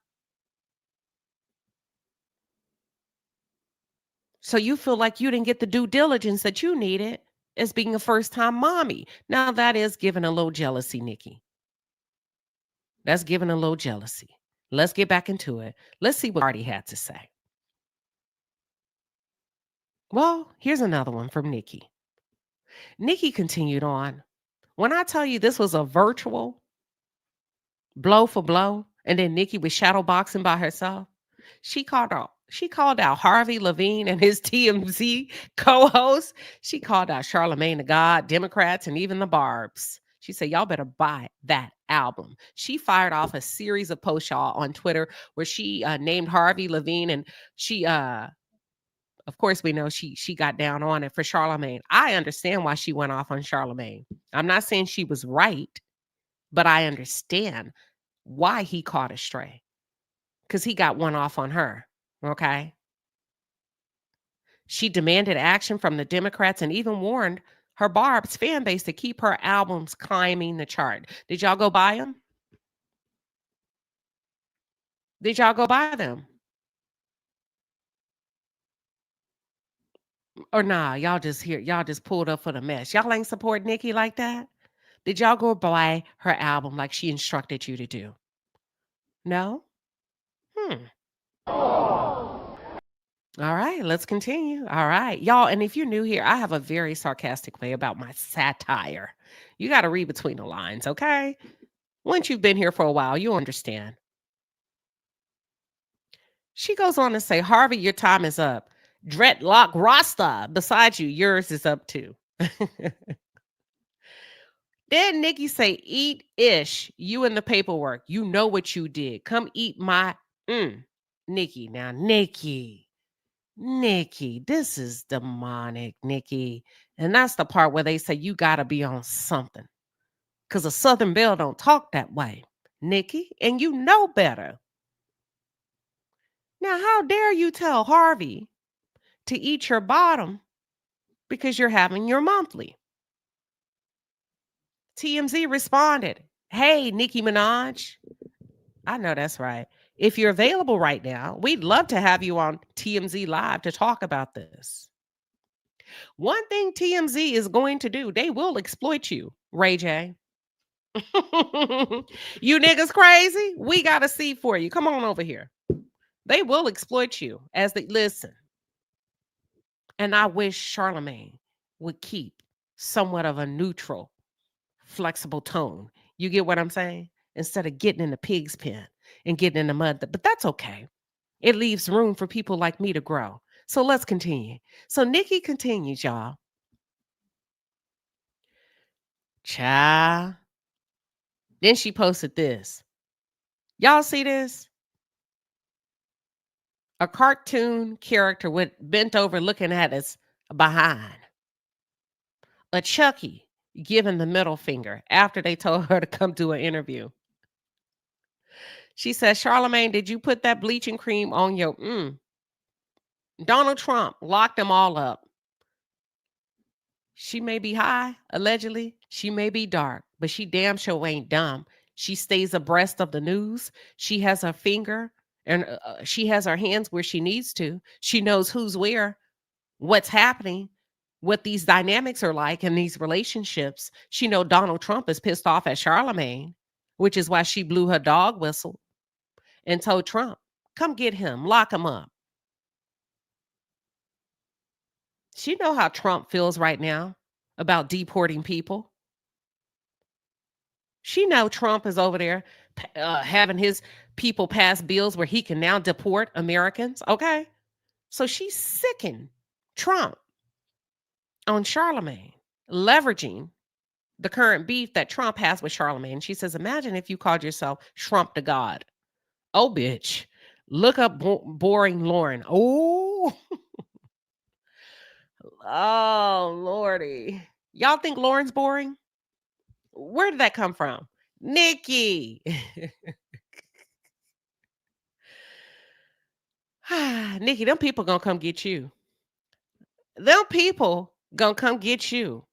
So you feel like you didn't get the due diligence that you needed as being a first-time mommy. Now that is giving a little jealousy, Nicki. That's giving a little jealousy. Let's get back into it. Let's see what Cardi had to say. Well, here's another one from Nicki. Nicki continued on. When I tell you this was a virtual blow for blow, and then Nicki was shadowboxing by herself, she called out Harvey Levine and his TMZ co-host. She called out Charlamagne the God, Democrats, and even the Barbs. She said, y'all better buy that album. She fired off a series of posts, y'all, on Twitter where she named Harvey Levine, and she, of course, we know she got down on it for Charlamagne. I understand why she went off on Charlamagne. I'm not saying she was right, but I understand why he caught astray. Because he got one off on her. Okay. She demanded action from the Democrats and even warned her Barb's fan base to keep her albums climbing the chart. Did y'all go buy them? Did y'all go buy them? Or nah, y'all just pulled up for the mess. Y'all ain't support Nicki like that? Did y'all go buy her album like she instructed you to do? No? All right, let's continue. All right, y'all. And if you're new here, I have a very sarcastic way about my satire. You got to read between the lines, okay? Once you've been here for a while, you'll understand. She goes on to say, Harvey, your time is up. Dreadlock Rasta, beside you, yours is up too. Then Nicki say, eat ish, you in the paperwork. You know what you did. Come eat my Nicki. Now, Nicki, this is demonic, Nicki. And that's the part where they say you got to be on something. Because a Southern Belle don't talk that way, Nicki. And you know better. Now, how dare you tell Harvey to eat your bottom because you're having your monthly? TMZ responded, hey, Nicki Minaj. I know that's right. If you're available right now, we'd love to have you on TMZ Live to talk about this. One thing TMZ is going to do, they will exploit you, Ray J. You niggas crazy? We got a seat for you. Come on over here. They will exploit you as they listen. And I wish Charlamagne would keep somewhat of a neutral, flexible tone. You get what I'm saying? Instead of getting in the pig's pen and getting in the mud. But that's okay. It leaves room for people like me to grow. So let's continue. So Nicki continues, y'all. Child. Then she posted this. Y'all see this? A cartoon character with bent over looking at us behind. A Chucky giving the middle finger after they told her to come do an interview. She said, Charlamagne, did you put that bleaching cream on your Donald Trump locked them all up. She may be high, allegedly. She may be dark, but she damn sure ain't dumb. She stays abreast of the news. She has her finger and she has her hands where she needs to. She knows who's where, what's happening, what these dynamics are like in these relationships. She know Donald Trump is pissed off at Charlemagne, which is why she blew her dog whistle and told Trump, come get him, lock him up. She know how Trump feels right now about deporting people. She know Trump is over there having his people pass bills where he can now deport Americans. Okay. So she's sicking Trump on Charlemagne, leveraging the current beef that Trump has with Charlemagne. She says, imagine if you called yourself Trump the God. Oh, bitch. Look up boring Lauren. Oh. Oh, Lordy. Y'all think Lauren's boring? Where did that come from? Nicki. Nicki, them people gonna come get you. Them people gonna come get you.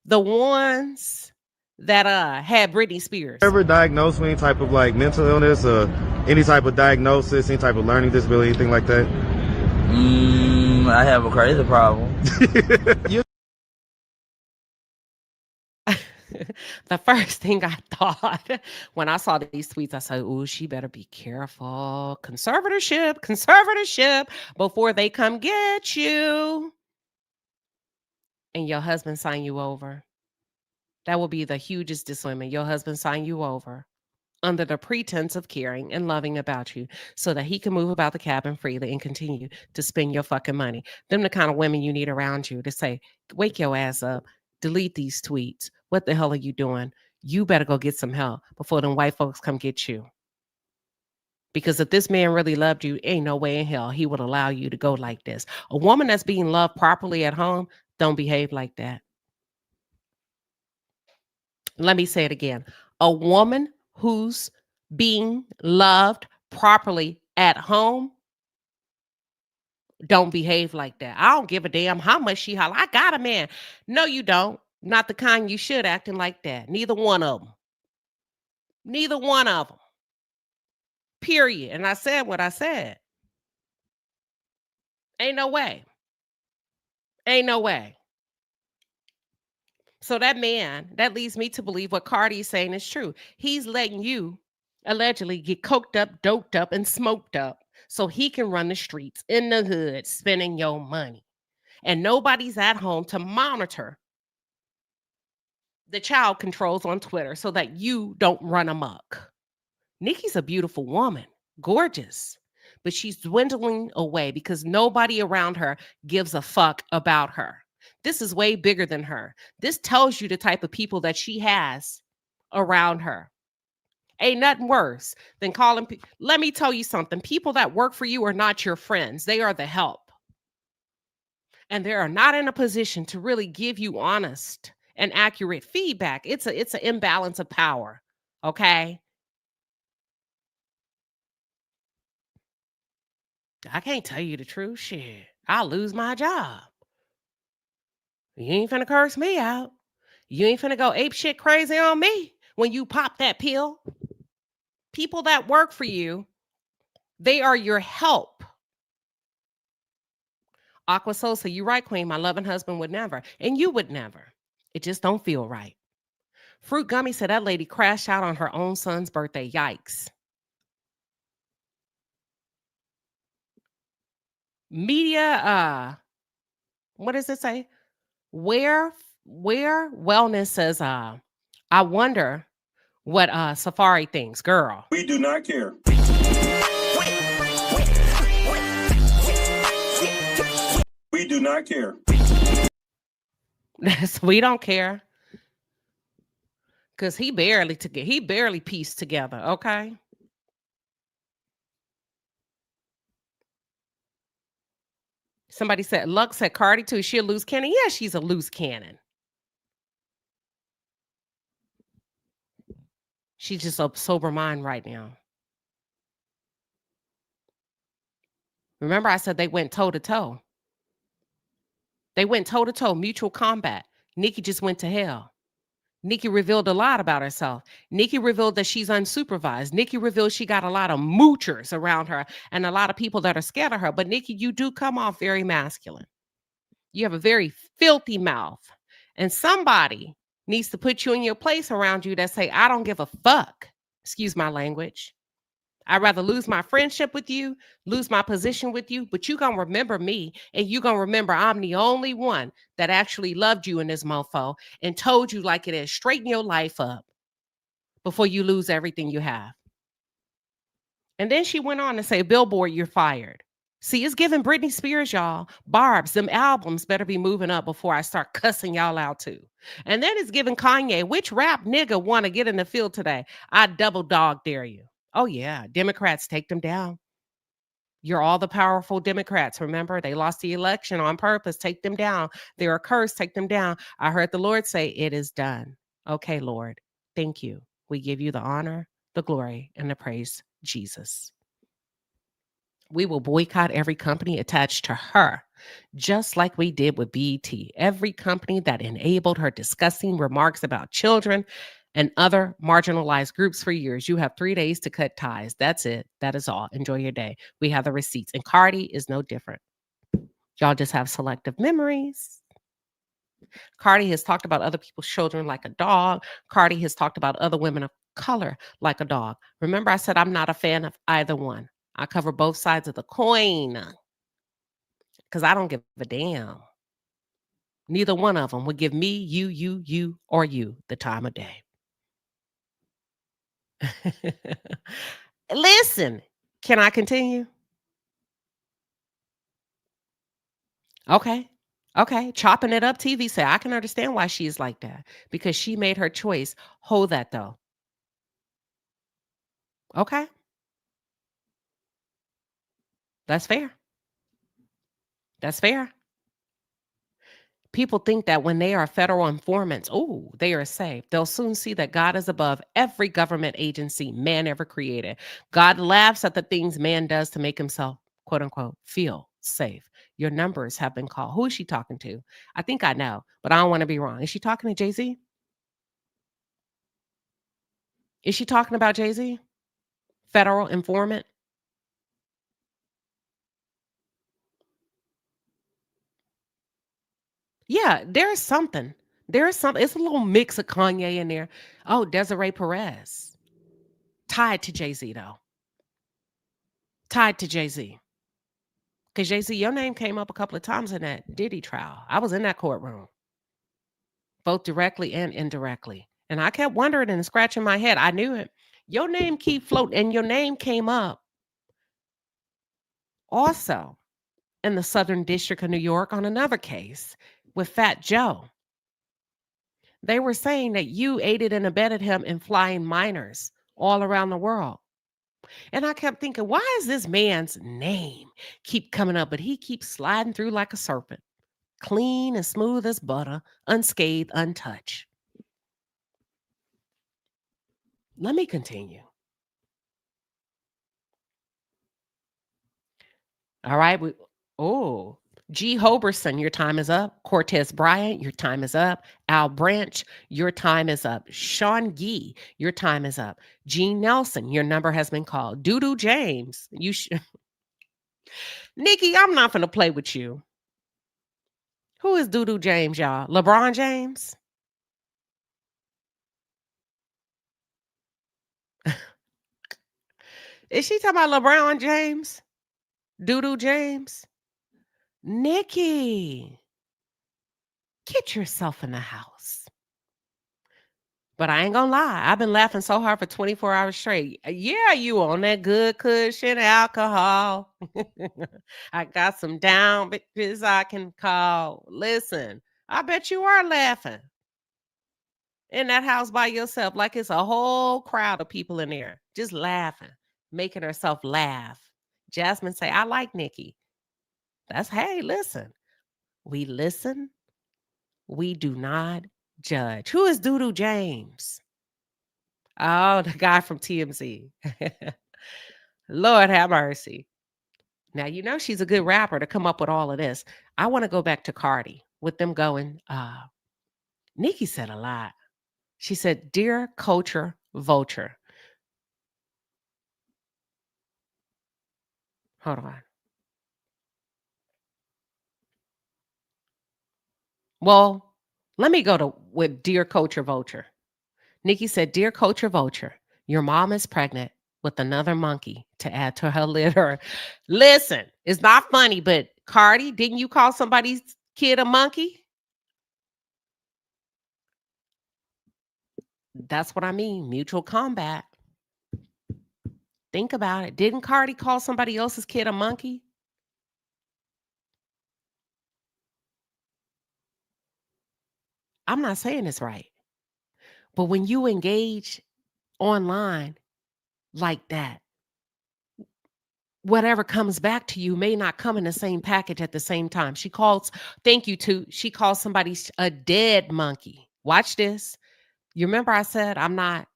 The ones that had Britney Spears. Ever diagnosed with any type of like mental illness or any type of diagnosis, any type of learning disability, anything like that? I have a crazy problem. The first thing I thought when I saw these tweets, I said, oh, she better be careful. Conservatorship before they come get you. And your husband sign you over. That will be the hugest disappointment. Your husband sign you over under the pretense of caring and loving about you so that he can move about the cabin freely and continue to spend your fucking money. Them the kind of women you need around you to say, wake your ass up, delete these tweets. What the hell are you doing? You better go get some help before them white folks come get you. Because if this man really loved you, ain't no way in hell he would allow you to go like this. A woman that's being loved properly at home don't behave like that. Let me say it again. A woman who's being loved properly at home don't behave like that. I don't give a damn how much she holler. I got a man. No, you don't. Not the kind you should acting like that. Neither one of them. Neither one of them. Period. And I said what I said. Ain't no way. Ain't no way. So that man, that leads me to believe what Cardi is saying is true. He's letting you allegedly get coked up, doped up, and smoked up so he can run the streets in the hood spending your money. And nobody's at home to monitor the child controls on Twitter so that you don't run amok. Nicki's a beautiful woman, gorgeous, but she's dwindling away because nobody around her gives a fuck about her. This is way bigger than her. This tells you the type of people that she has around her. Ain't nothing worse than calling. Let me tell you something. People that work for you are not your friends. They are the help. And they are not in a position to really give you honest and accurate feedback. It's an imbalance of power. Okay. I can't tell you the truth. Shit. I'll lose my job. You ain't finna curse me out. You ain't finna go ape shit crazy on me when you pop that pill. People that work for you, they are your help. Aqua Sosa, you right, Queen. My loving husband would never. And you would never. It just don't feel right. Fruit Gummy said that lady crashed out on her own son's birthday. Yikes. Media, what does it say? Where Wellness says, I wonder what Safari thinks. Girl. We do not care. We do not care. We don't care. Because he barely pieced together, okay? Somebody said, Lux said Cardi too. Is she a loose cannon? Yeah, she's a loose cannon. She's just a sober mind right now. Remember I said they went toe to toe. They went toe to toe, mutual combat. Nicki just went to hell. Nicki revealed a lot about herself. Nicki revealed that she's unsupervised. Nicki revealed she got a lot of moochers around her and a lot of people that are scared of her. But Nicki, you do come off very masculine. You have a very filthy mouth. And somebody needs to put you in your place around you that say, I don't give a fuck. Excuse my language. I'd rather lose my friendship with you, lose my position with you, but you gonna remember me, and you gonna remember I'm the only one that actually loved you in this mofo and told you like it is, straighten your life up before you lose everything you have. And then she went on to say, Billboard, you're fired. See, it's giving Britney Spears, y'all. Barbs, them albums better be moving up before I start cussing y'all out too. And then it's giving Kanye, which rap nigga want to get in the field today? I double dog dare you. Oh, yeah. Democrats, take them down. You're all the powerful Democrats. Remember, they lost the election on purpose. Take them down. They're a curse. Take them down. I heard the Lord say, it is done. Okay, Lord. Thank you. We give you the honor, the glory, and the praise, Jesus. We will boycott every company attached to her, just like we did with BET. Every company that enabled her disgusting remarks about children and other marginalized groups for years. You have 3 days to cut ties. That's it. That is all. Enjoy your day. We have the receipts. And Cardi is no different. Y'all just have selective memories. Cardi has talked about other people's children like a dog. Cardi has talked about other women of color like a dog. Remember, I said I'm not a fan of either one. I cover both sides of the coin because I don't give a damn. Neither one of them would give me, you, or you the time of day. Listen, can I continue? Okay. Chopping it up TV say, I can understand why she's like that because she made her choice. Hold that though. Okay. That's fair. That's fair. People think that when they are federal informants, oh, they are safe. They'll soon see that God is above every government agency man ever created. God laughs at the things man does to make himself, quote unquote, feel safe. Your numbers have been called. Who is she talking to? I think I know, but I don't want to be wrong. Is she talking to Jay-Z? Is she talking about Jay-Z? Federal informant? Yeah, there's something. There's something. It's a little mix of Kanye in there. Oh, Desiree Perez. Tied to Jay-Z, though. Tied to Jay-Z. Because Jay-Z, your name came up a couple of times in that Diddy trial. I was in that courtroom, both directly and indirectly. And I kept wondering and scratching my head. I knew it. Your name keep floating, and your name came up also in the Southern District of New York on another case with Fat Joe. They were saying that you aided and abetted him in flying minors all around the world. And I kept thinking, why is this man's name keep coming up, but he keeps sliding through like a serpent, clean and smooth as butter, unscathed, untouched. Let me continue. All right. G. Hoberson, your time is up. Cortez Bryant, your time is up. Al Branch, your time is up. Sean Gee, your time is up. Gene Nelson, your number has been called. Doodoo James, Nicki, I'm not going to play with you. Who is Doodoo James, y'all? LeBron James? Is she talking about LeBron James? Doodoo James? Nicki, get yourself in the house. But I ain't gonna lie, I've been laughing so hard for 24 hours straight. Yeah, you on that good cushion alcohol. I got some down bitches I can call. Listen, I bet you are laughing in that house by yourself like it's a whole crowd of people in there just laughing, making herself laugh. Jasmine say, I like Nicki. That's, hey, listen. We listen. We do not judge. Who is Doodoo James? Oh, the guy from TMZ. Lord have mercy. Now, you know she's a good rapper to come up with all of this. I want to go back to Cardi with them going, Nicki said a lot. She said, "Dear culture vulture." Hold on. Well, let me go to with Dear Culture Vulture. Nicki said, "Dear Culture Vulture, your mom is pregnant with another monkey to add to her litter." Listen, it's not funny, but Cardi, didn't you call somebody's kid a monkey? That's what I mean. Mutual combat. Think about it. Didn't Cardi call somebody else's kid a monkey? I'm not saying it's right. But when you engage online like that, whatever comes back to you may not come in the same package at the same time. She calls, thank you to, she calls somebody a dead monkey. Watch this. You remember I said I'm not,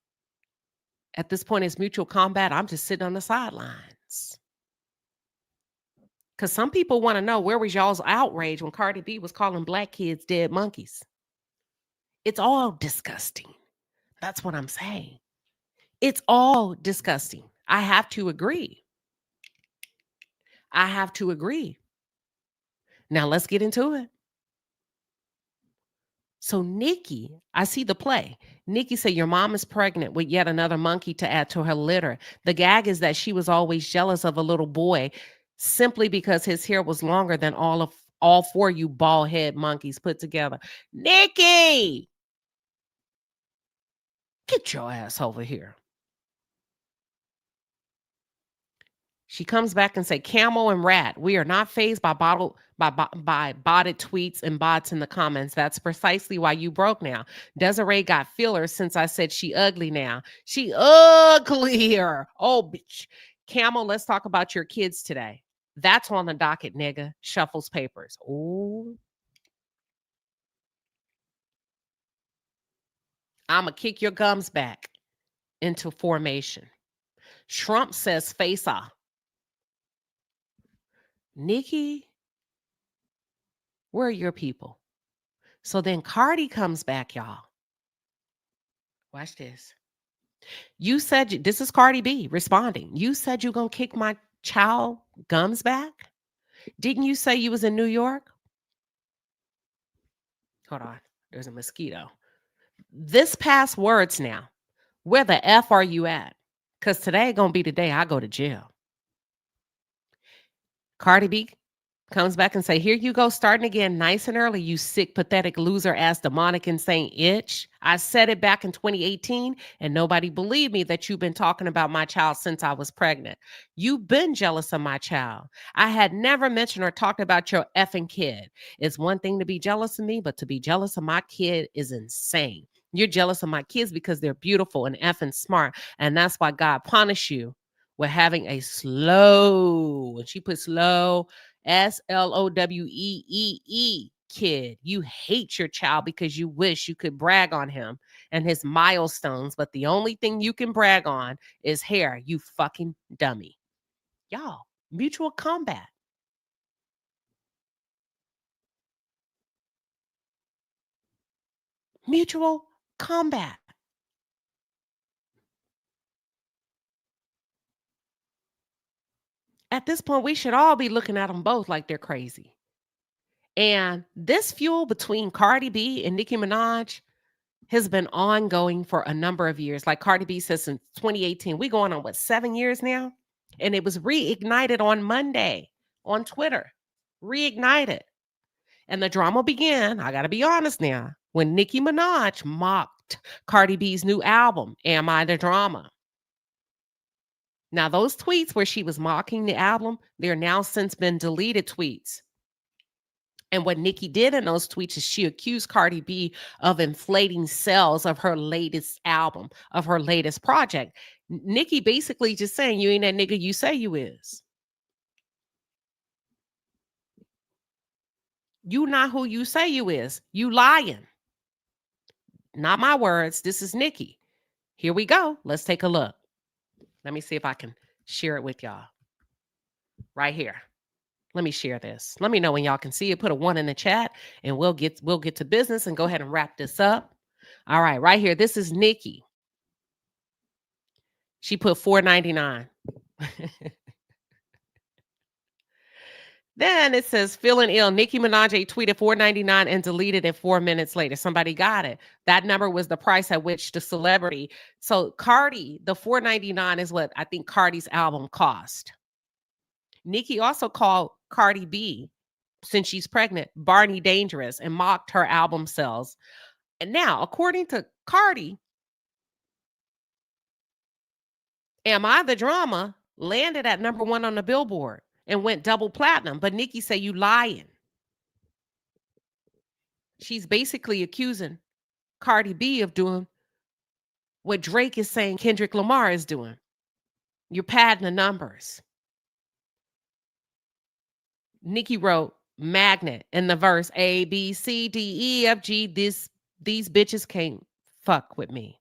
at this point, it's mutual combat. I'm just sitting on the sidelines. Because some people want to know, where was y'all's outrage when Cardi B was calling black kids dead monkeys? It's all disgusting. That's what I'm saying. It's all disgusting. I have to agree. I have to agree. Now let's get into it. So Nicki, I see the play. Nicki said, "Your mom is pregnant with yet another monkey to add to her litter." The gag is that she was always jealous of a little boy simply because his hair was longer than all four you bald head monkeys put together. Nicki, get your ass over here. She comes back and say, "Camel and rat, we are not fazed by botted tweets and bots in the comments. That's precisely why you broke now. Desiree got fillers since I said she ugly now. She uglier. Oh, bitch. Camel, let's talk about your kids today. That's on the docket, nigga." Shuffles papers. Ooh. I'ma kick your gums back into formation. Trump says face off. Nicki, where are your people? So then Cardi comes back, y'all. Watch this. You said, this is Cardi B responding. You said you're going to kick my child gums back? Didn't you say you was in New York? Hold on. There's a mosquito. This past words now. Where the F are you at? Because today going to be the day I go to jail. Cardi B comes back and say, "Here you go, starting again nice and early, you sick, pathetic, loser ass, demonic, insane itch. I said it back in 2018 and nobody believed me that you've been talking about my child since I was pregnant. You've been jealous of my child. I had never mentioned or talked about your effing kid. It's one thing to be jealous of me, but to be jealous of my kid is insane. You're jealous of my kids because they're beautiful and effing smart. And that's why God punished you with having a slow," when she put slow, SLOWEEE kid. You hate your child because you wish you could brag on him and his milestones, but the only thing you can brag on is hair, you fucking dummy. Y'all, mutual combat. Mutual combat. At this point, we should all be looking at them both like they're crazy. And this feud between Cardi B and Nicki Minaj has been ongoing for a number of years. Like Cardi B says, since 2018. We going on, what, 7 years now? And it was reignited on Monday on Twitter. Reignited. And the drama began, I got to be honest now, when Nicki Minaj mocked Cardi B's new album, Am I the Drama? Now, those tweets where she was mocking the album, they're now since been deleted tweets. And what Nicki did in those tweets is she accused Cardi B of inflating sales of her latest album, of her latest project. Nicki basically just saying, you ain't that nigga you say you is. You not who you say you is. You lying. Not my words. This is Nicki. Here we go. Let's take a look. Let me see if I can share it with y'all. Right here. Let me share this. Let me know when y'all can see it. Put a 1 in the chat and we'll get to business and go ahead and wrap this up. All right, right here. This is Nicki. She put $4.99. Then it says, feeling ill. Nicki Minaj tweeted $4.99 and deleted it 4 minutes later. Somebody got it. That number was the price at which the celebrity. So Cardi, the $4.99 is what I think Cardi's album cost. Nicki also called Cardi B, since she's pregnant, Barney Dangerous and mocked her album sales. And now, according to Cardi, Am I the Drama landed at #1 on the Billboard and went double platinum. But Nicki say you lying. She's basically accusing Cardi B of doing what Drake is saying Kendrick Lamar is doing. You're padding the numbers. Nicki wrote Magnet in the verse A, B, C, D, E, F, G. These bitches can't fuck with me.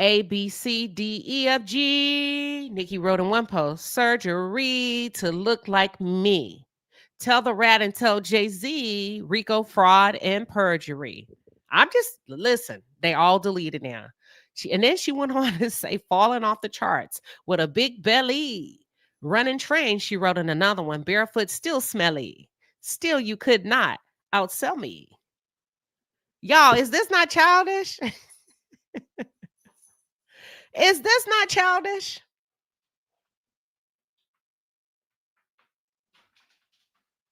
A, B, C, D, E, F, G. Nicki wrote in one post, surgery to look like me. Tell the rat and tell Jay-Z, Rico, fraud, and perjury. Listen, they all deleted now. And then she went on to say, falling off the charts with a big belly. Running train, she wrote in another one, barefoot, still smelly. Still, you could not outsell me. Y'all, is this not childish? Is this not childish?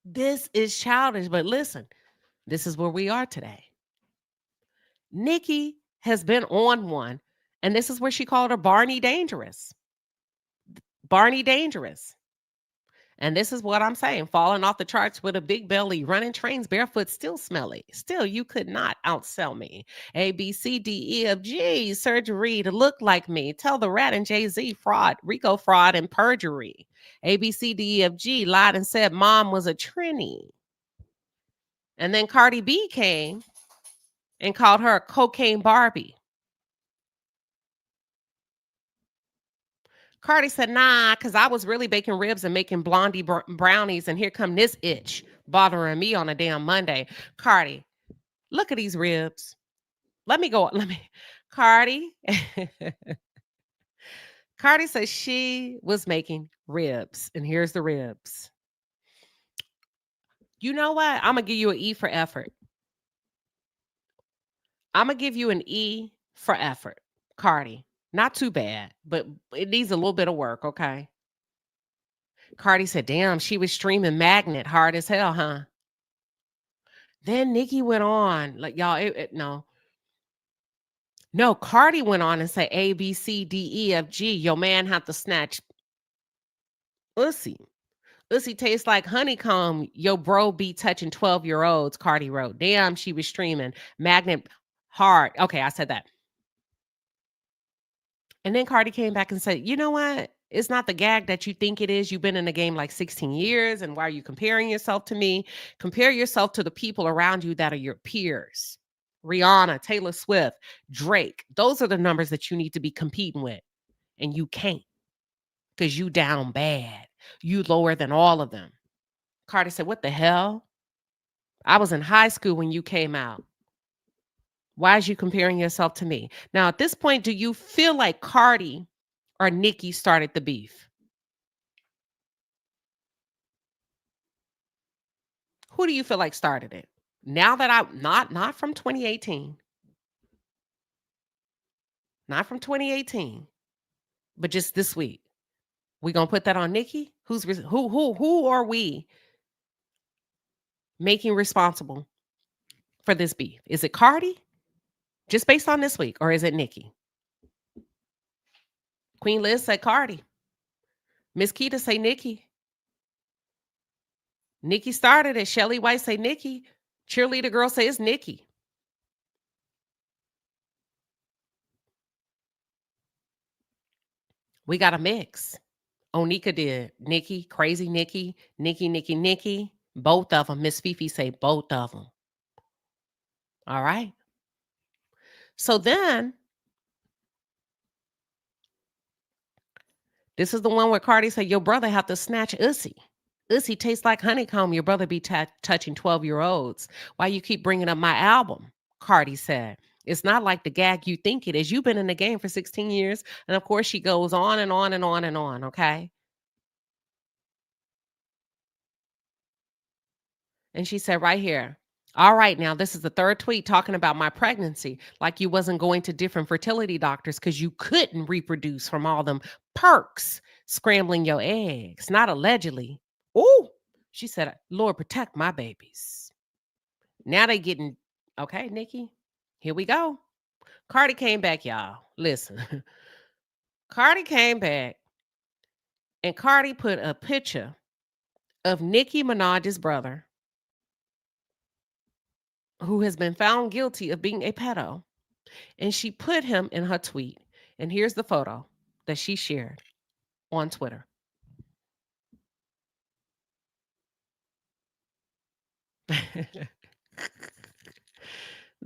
This is childish, but listen, this is where we are today. Nicki has been on one, and this is where she called her Barney Dangerous. Barney Dangerous. And this is what I'm saying, falling off the charts with a big belly, running trains barefoot, still smelly. Still, you could not outsell me. A, B, C, D, E, F, G, surgery to look like me. Tell the rat and Jay-Z, fraud, Rico, fraud, and perjury. A, B, C, D, E, F, G, lied and said mom was a trini. And then Cardi B came and called her a cocaine Barbie. Cardi said, nah, because I was really baking ribs and making blondie brownies, and here come this itch bothering me on a damn Monday. Cardi, look at these ribs. Cardi. Cardi says she was making ribs, and here's the ribs. You know what? I'm going to give you an E for effort. I'm going to give you an E for effort, Cardi. Not too bad, but it needs a little bit of work, okay? Cardi said, damn, she was streaming Magnet hard as hell, huh? Then Nicki went on, like, y'all, No, Cardi went on and said A, B, C, D, E, F, G. Your man had to snatch Ussy. Ussy tastes like honeycomb. Yo, bro be touching 12-year-olds, Cardi wrote. Damn, she was streaming Magnet hard. Okay, I said that. And then Cardi came back and said, you know what? It's not the gag that you think it is. You've been in the game like 16 years. And why are you comparing yourself to me? Compare yourself to the people around you that are your peers. Rihanna, Taylor Swift, Drake. Those are the numbers that you need to be competing with. And you can't because you down bad. You lower than all of them. Cardi said, what the hell? I was in high school when you came out. Why is you comparing yourself to me? Now, at this point, do you feel like Cardi or Nicki started the beef? Who do you feel like started it? Now that I'm not from 2018. Not from 2018. But just this week. We gonna put that on Nicki? Who are we making responsible for this beef? Is it Cardi? Just based on this week, or is it Nicki? Queen Liz said Cardi. Miss Keita say Nicki. Nicki started it. Shelly White say Nicki. Cheerleader girl say it's Nicki. We got a mix. Onika did. Nicki, crazy Nicki, Nicki. Both of them. Miss Fifi say both of them. All right. So then, this is the one where Cardi said, your brother have to snatch Ussy. Ussy tastes like honeycomb. Your brother be touching 12-year-olds. Why you keep bringing up my album? Cardi said. It's not like the gag you think it is. You've been in the game for 16 years. And of course, she goes on and on and on and on, okay? And she said right here, all right, now this is the third tweet talking about my pregnancy. Like you wasn't going to different fertility doctors because you couldn't reproduce from all them perks scrambling your eggs. Not allegedly. Oh, she said, Lord, protect my babies. Now they getting, okay, Nicki, here we go. Cardi came back, y'all. Listen. Cardi came back and Cardi put a picture of Nicki Minaj's brother, who has been found guilty of being a pedo. And she put him in her tweet. And here's the photo that she shared on Twitter.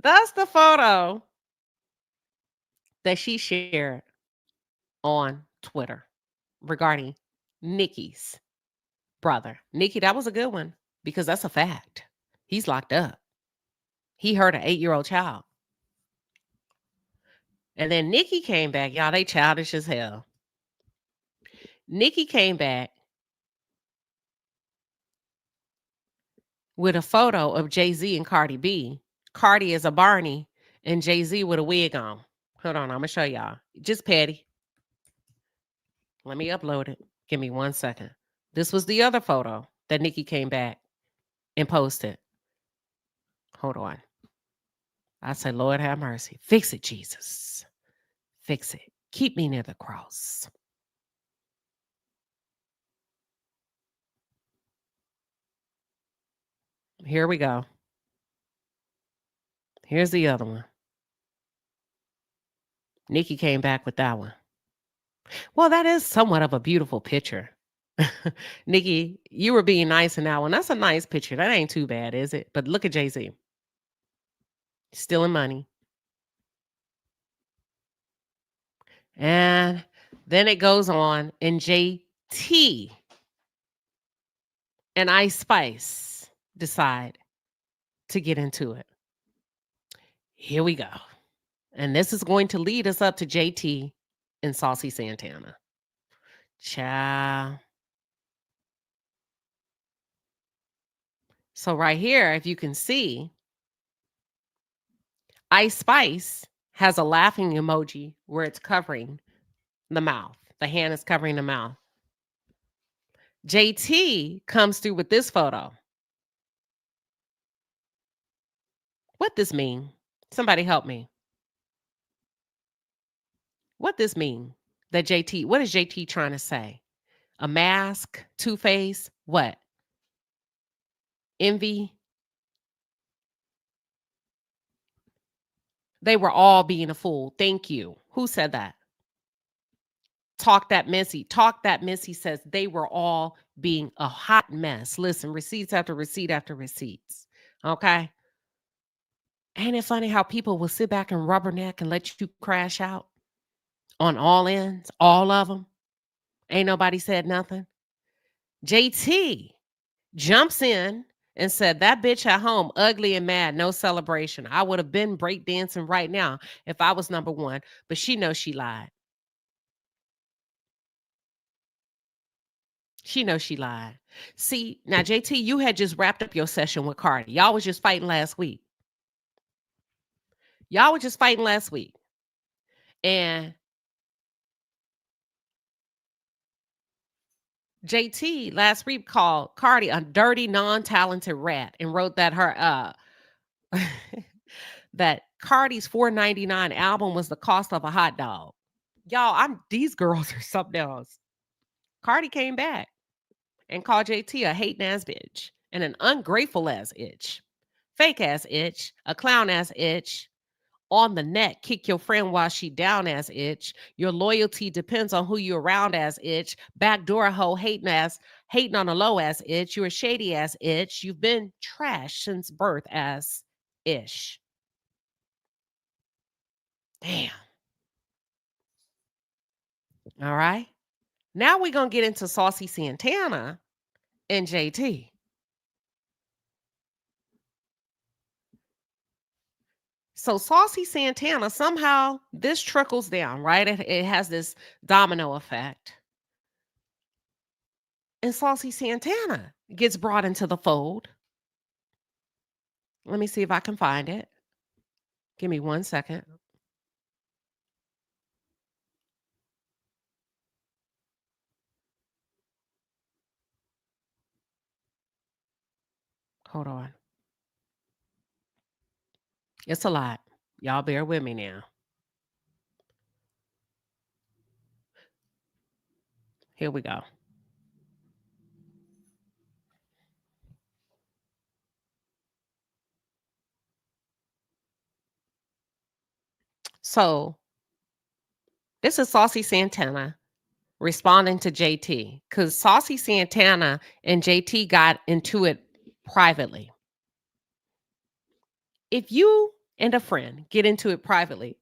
That's the photo that she shared on Twitter regarding Nicki's brother. Nicki, that was a good one because that's a fact. He's locked up. He hurt an 8-year-old child. And then Nicki came back. Y'all, they childish as hell. Nicki came back with a photo of Jay-Z and Cardi B. Cardi is a Barney and Jay-Z with a wig on. Hold on, I'm going to show y'all. Just petty. Let me upload it. Give me 1 second. This was the other photo that Nicki came back and posted. Hold on. I say, Lord have mercy. Fix it, Jesus. Fix it. Keep me near the cross. Here we go. Here's the other one. Nicki came back with that one. Well, that is somewhat of a beautiful picture. Nicki, you were being nice in that one. That's a nice picture. That ain't too bad, is it? But look at Jay-Z. Stealing money. And then it goes on, and JT and Ice Spice decide to get into it. Here we go. And this is going to lead us up to JT and Saucy Santana. Ciao. So right here, if you can see, Ice Spice has a laughing emoji where it's covering the mouth. The hand is covering the mouth. JT comes through with this photo. What this mean? Somebody help me. What this mean? That JT, what is JT trying to say? A mask, two-face, what? Envy? They were all being a fool. Thank you. Who said that? Talk That Missy. Talk That Missy says they were all being a hot mess. Listen, receipts after receipt after receipts. Okay? Ain't it funny how people will sit back and rubberneck and let you crash out on all ends, all of them? Ain't nobody said nothing. JT jumps in and said, that bitch at home, ugly and mad, no celebration. I would have been breakdancing right now if I was number one, but she knows she lied. She knows she lied. See, now, JT, you had just wrapped up your session with Cardi. Y'all was just fighting last week. And JT last week called Cardi a dirty, non-talented rat and wrote that her that Cardi's $4.99 album was the cost of a hot dog. Y'all, these girls are something else. Cardi came back and called JT a hating ass bitch and an ungrateful ass itch, fake ass itch, a clown ass itch, on the neck, kick your friend while she down ass itch. Your loyalty depends on who you around ass itch. Backdoor hoe hating on a low ass itch. You're a shady ass itch. You've been trash since birth ass ish. Damn. All right. Now we're going to get into Saucy Santana and JT. So Saucy Santana, somehow this trickles down, right? It has this domino effect. And Saucy Santana gets brought into the fold. Let me see if I can find it. Give me 1 second. Hold on. It's a lot. Y'all bear with me now. Here we go. So this is Saucy Santana responding to JT because Saucy Santana and JT got into it privately. If you and a friend get into it privately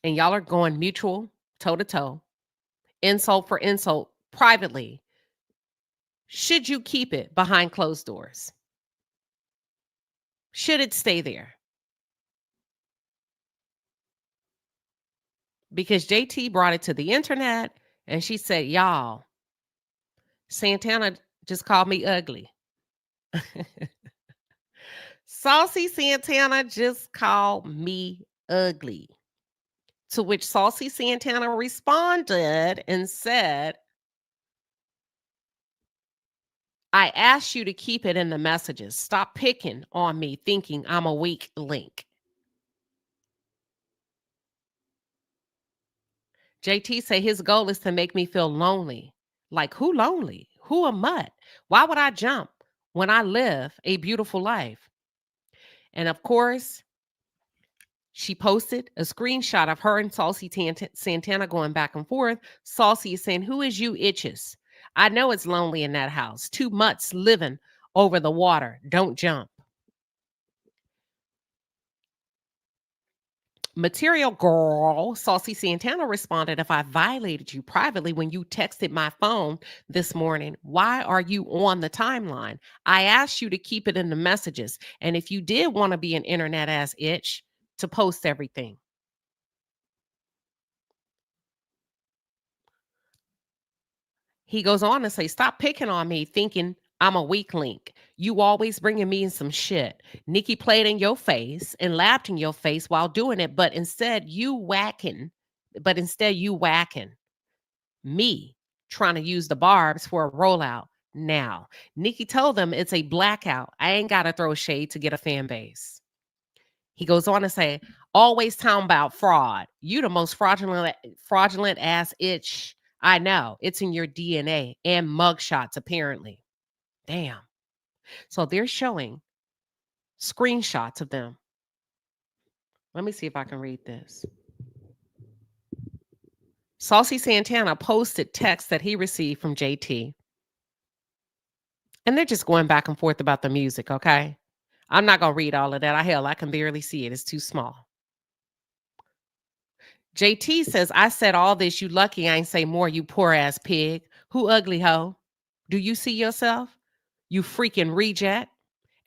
and y'all are going mutual, toe to toe, insult for insult privately, should you keep it behind closed doors? Should it stay there? Because JT brought it to the internet and she said, y'all, Santana just called me ugly. Saucy Santana just called me ugly. To which Saucy Santana responded and said, I asked you to keep it in the messages. Stop picking on me thinking I'm a weak link. JT say his goal is to make me feel lonely. Like, who lonely? Who a mutt? Why would I jump when I live a beautiful life? And of course, she posted a screenshot of her and Saucy Santana going back and forth. Saucy is saying, who is you itches? I know it's lonely in that house. 2 mutts living over the water. Don't jump. Material girl, Saucy Santana responded, if I violated you privately when you texted my phone this morning, why are you on the timeline? I asked you to keep it in the messages. And if you did want to be an internet ass itch, to post everything. He goes on to say, stop picking on me thinking I'm a weak link. You always bringing me in some shit. Nicki played in your face and laughed in your face while doing it, but instead you whacking me trying to use the barbs for a rollout. Now, Nicki told them it's a blackout. I ain't got to throw shade to get a fan base. He goes on to say, always talking about fraud. You the most fraudulent ass itch I know. It's in your DNA and mugshots, apparently. Damn. So they're showing screenshots of them. Let me see if I can read this. Saucy Santana posted text that he received from JT. And they're just going back and forth about the music, okay? I'm not going to read all of that. I can barely see it. It's too small. JT says, I said all this. You lucky I ain't say more, you poor ass pig. Who ugly hoe? Do you see yourself? You freaking reject.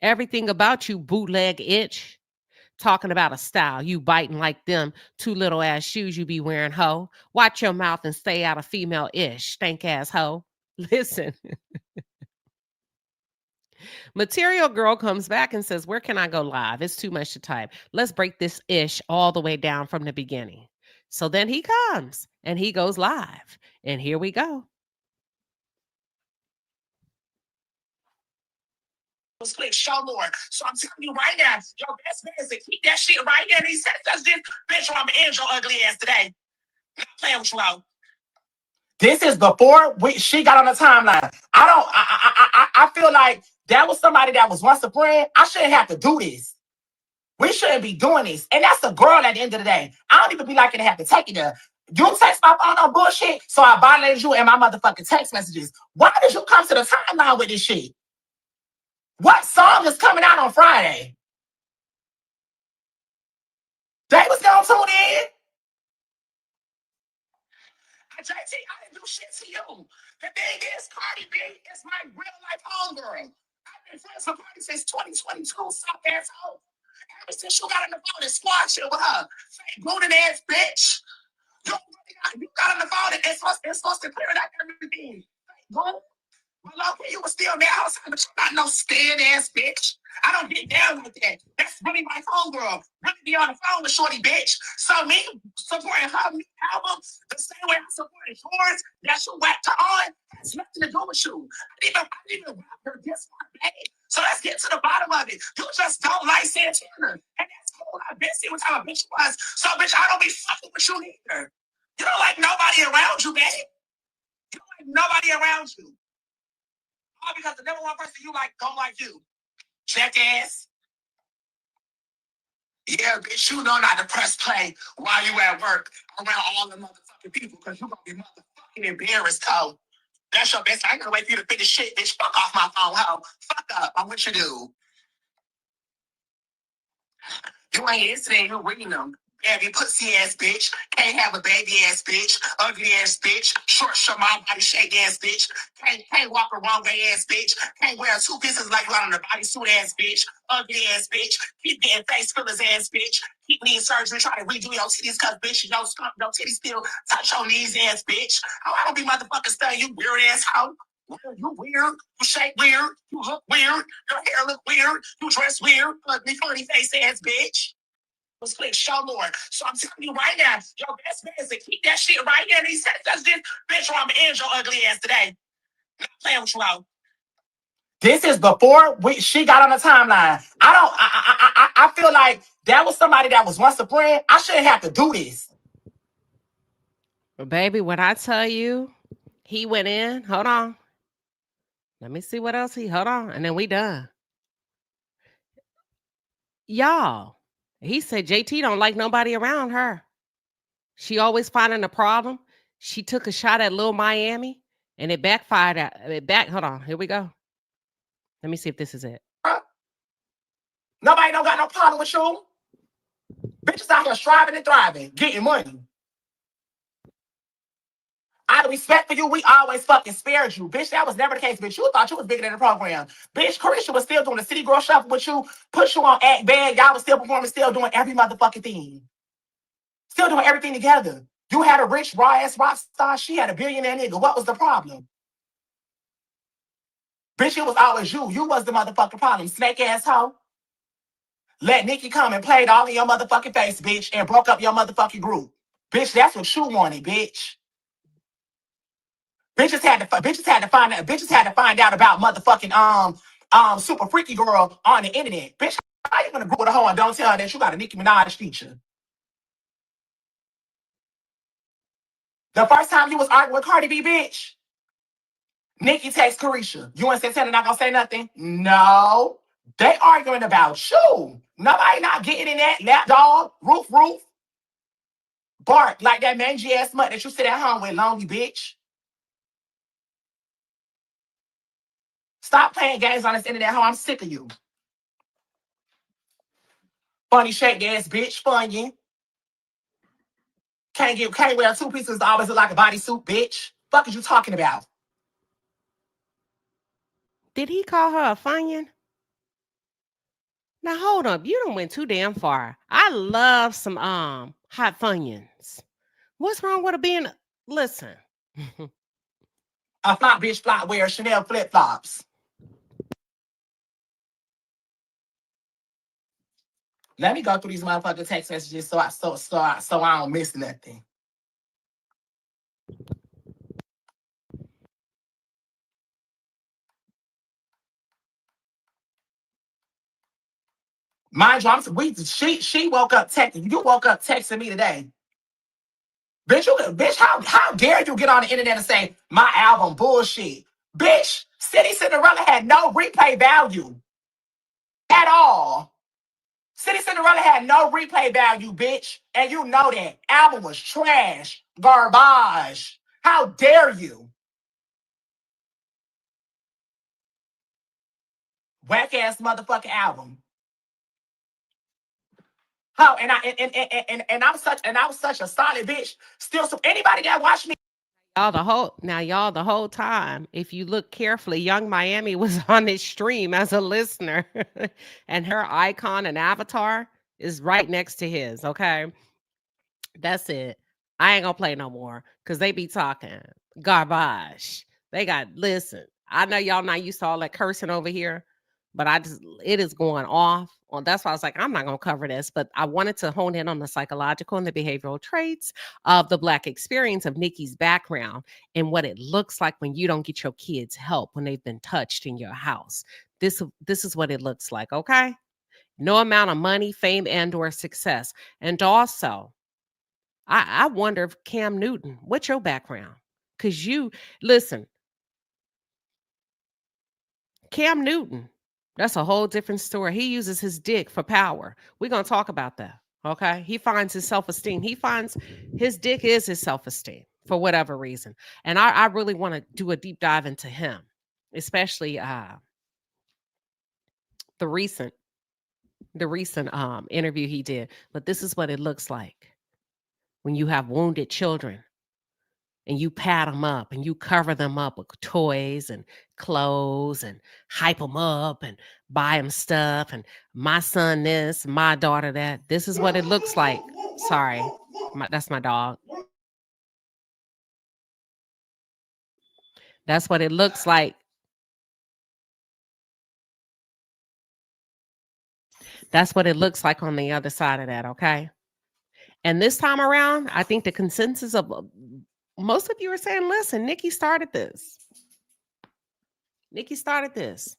Everything about you bootleg itch. Talking about a style. You biting like them 2 little ass shoes you be wearing, hoe. Watch your mouth and stay out of female ish. Stank ass hoe. Listen. Material girl comes back and says, where can I go live? It's too much to type. Let's break this ish all the way down from the beginning. So then he comes and he goes live. And here we go. Show more. So I'm telling you right now, your best bet is to keep that shit right here. And he said, this bitch, I'm gonna end your ugly ass today. I'm not playing with you out. This is before she got on the timeline. I feel like that was somebody that was once a friend. I shouldn't have to do this. We shouldn't be doing this. And that's a girl at the end of the day. I don't even be liking to have to take it there. You text my phone on bullshit, so I violated you in my motherfucking text messages. Why did you come to the timeline with this shit? What song is coming out on Friday? They was gonna tune in. JT, I didn't do shit to you. The thing is, Cardi B is my real life homegirl. I've been friends with Cardi since 2022, suck asshole. Ever since you got on the phone and squad shit with her. Fake booted ass bitch. You got on the phone and it's supposed to clear up everything. Fake boo. Well, okay, you was still there outside, but you're not no scared ass bitch. I don't get down like that. That's really my homegirl. Really be on the phone with Shorty bitch. So me supporting her new album the same way I supported yours, that you whacked her on, has nothing to do with you. I didn't even rap her this one, baby. So let's get to the bottom of it. You just don't like Santana. And that's cool. I've been seeing what type of bitch you was. So, bitch, I don't be fucking with you either. You don't like nobody around you, baby. You don't like nobody around you. All because the number one person you like don't like you. Jackass. Yeah, bitch, you know not to press play while you at work around all the motherfucking people because you're going to be motherfucking embarrassed, hoe. That's your best. I ain't gonna wait for you to finish shit, bitch. Fuck off my phone, hoe. Fuck up. I'm what you do. You ain't listening, you reading them. Heavy pussy ass bitch. Can't have a baby ass bitch. Ugly ass bitch. Short mom body shake ass bitch. Can't walk a wrong way ass bitch. Can't wear two pieces like you out on the bodysuit ass bitch. Ugly ass bitch. Keep getting face fillers ass bitch. Keep needing surgery trying to redo your titties cause bitch your titties still touch your knees ass bitch. Oh, I don't be motherfucking studying you weird ass hoe. You weird. You shake weird. You look weird. Your hair look weird. You dress weird. Ugly funny face ass bitch. Was click show more. So I'm telling you right now, your best bet is to keep that shit right here. And he said, "Does this bitch or I'm gonna end your ugly ass today?" Not playing with you out. This is before she got on the timeline. I feel like that was somebody that was once a friend. I shouldn't have to do this. Baby, when I tell you he went in, hold on. Let me see what else hold on, and then we done. Y'all, he said JT don't like nobody around her. She always finding a problem. She took a shot at Lil Miami, and it backfired. Hold on, here we go. Let me see if this is it. Nobody don't got no problem with you. Bitches out here striving and thriving, getting money. Out of respect for you, we always fucking spared you. Bitch, that was never the case, bitch. You thought you was bigger than the program. Bitch, Carisha was still doing the City Girl Shuffle with you, push you on Act Bad. Y'all was still performing, still doing every motherfucking thing. Still doing everything together. You had a rich, raw-ass rock star. She had a billionaire nigga. What was the problem? Bitch, it was always you. You was the motherfucking problem. Snake-ass hoe. Let Nicki come and played all in your motherfucking face, bitch, and broke up your motherfucking group. Bitch, that's what you wanted, bitch. Bitches had to find out about motherfucking super freaky girl on the internet. Bitch, how you gonna go with a hoe and don't tell her that you got a Nicki Minaj feature? The first time you was arguing with Cardi B, bitch, Nicki texts Carisha. You and Santana not gonna say nothing? No. They arguing about you. Nobody not getting in that lap dog, roof, bark like that mangy ass mutt that you sit at home with, lonely bitch. Stop playing games on this internet, hoe. I'm sick of you. Funny shaped ass bitch, funny. Can't wear two pieces that always look like a bodysuit, bitch. Fuck is you talking about? Did he call her a funyun? Now hold up, you done went too damn far. I love some hot funyuns. What's wrong with it being? Listen, A flop bitch flop wears Chanel flip flops. Let me go through these motherfucking text messages so I don't miss nothing. Mind you, she woke up texting. You woke up texting me today. Bitch, how dare you get on the internet and say my album bullshit? Bitch, City Cinderella had no replay value at all. City Cinderella had no replay value, bitch. And you know that. Album was trash. Garbage. How dare you? Whack ass motherfucking album. How and I was such a solid bitch. Still, so anybody that watched me Y'all, the whole time, if you look carefully, Young Miami was on this stream as a listener, and her icon and avatar is right next to his. Okay, that's it. I ain't gonna play no more because they be talking garbage. Listen. I know y'all not used to all that cursing over here, but it is going off. Well, that's why I was like, I'm not gonna cover this, but I wanted to hone in on the psychological and the behavioral traits of the Black experience of Nicki's background and what it looks like when you don't get your kids help when they've been touched in your house. This is what it looks like. Okay, no amount of money, fame, and/or success, and also I wonder if Cam Newton, what's your background? Because listen, Cam Newton, that's a whole different story. He uses his dick for power. We're going to talk about that. Okay. He finds his self esteem. He finds his dick is his self esteem for whatever reason. And I really want to do a deep dive into him, especially the recent interview he did. But this is what it looks like when you have wounded children and you pat them up and you cover them up with toys and clothes and hype them up and buy them stuff and my son this, my daughter that. This is what it looks like. Sorry, that's my dog. That's what it looks like. That's what it looks like on the other side of that, okay? And this time around, I think the consensus of most of you are saying, listen, Nicki started this. Nicki started this.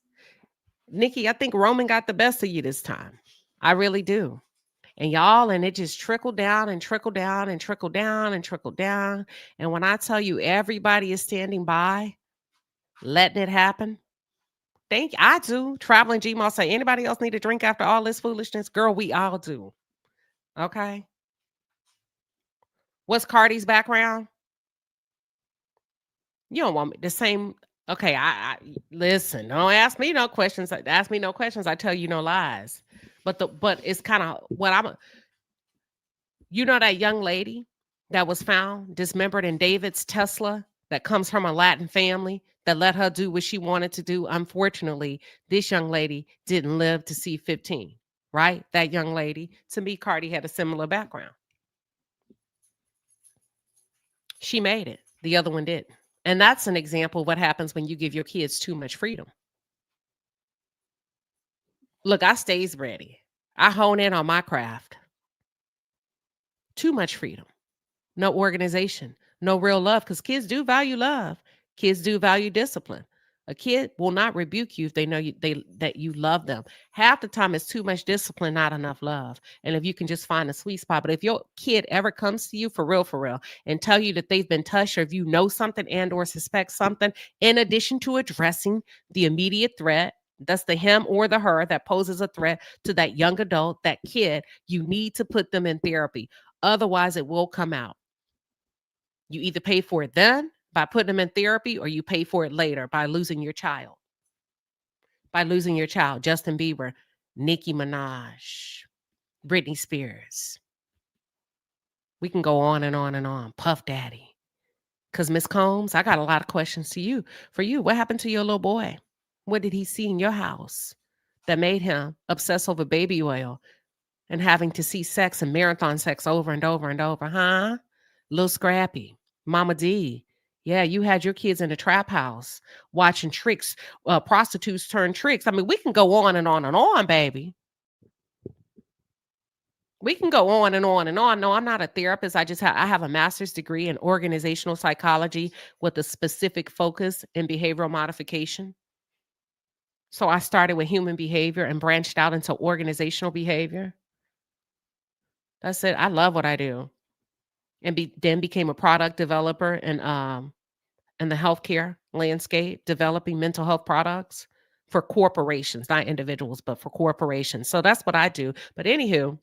Nicki, I think Roman got the best of you this time. I really do. And y'all, and it just trickled down and trickled down and trickled down and trickled down. And when I tell you everybody is standing by, letting it happen, I do. Traveling Gmail say, anybody else need a drink after all this foolishness? Girl, we all do. Okay. What's Cardi's background? You don't want me the same. Okay, I listen. Don't ask me no questions. Ask me no questions. I tell you no lies. But it's kind of what you know that young lady that was found dismembered in David's Tesla that comes from a Latin family that let her do what she wanted to do. Unfortunately, this young lady didn't live to see 15, right? That young lady, to me, Cardi had a similar background. She made it. The other one didn't. And that's an example of what happens when you give your kids too much freedom. Look, I stays ready. I hone in on my craft. Too much freedom. No organization. No real love. Because kids do value love. Kids do value discipline. A kid will not rebuke you if they know that you love them. Half the time it's too much discipline, not enough love. And if you can just find a sweet spot. But if your kid ever comes to you for real, and tell you that they've been touched, or if you know something and or suspect something, in addition to addressing the immediate threat, that's the him or the her that poses a threat to that young adult, that kid, you need to put them in therapy. Otherwise, it will come out. You either pay for it then by putting them in therapy, or you pay for it later by losing your child. By losing your child. Justin Bieber, Nicki Minaj, Britney Spears. We can go on and on and on. Puff Daddy. Because Miss Combs, I got a lot of questions for you. What happened to your little boy? What did he see in your house that made him obsess over baby oil and having to see sex and marathon sex over and over and over? Huh? Little Scrappy. Mama D. Yeah, you had your kids in the trap house watching tricks, prostitutes turn tricks. I mean, we can go on and on and on, baby. We can go on and on and on. No, I'm not a therapist. I have a master's degree in organizational psychology with a specific focus in behavioral modification. So I started with human behavior and branched out into organizational behavior. That's it. I love what I do. And then became a product developer in the healthcare landscape, developing mental health products for corporations, not individuals, but for corporations. So that's what I do. But anywho,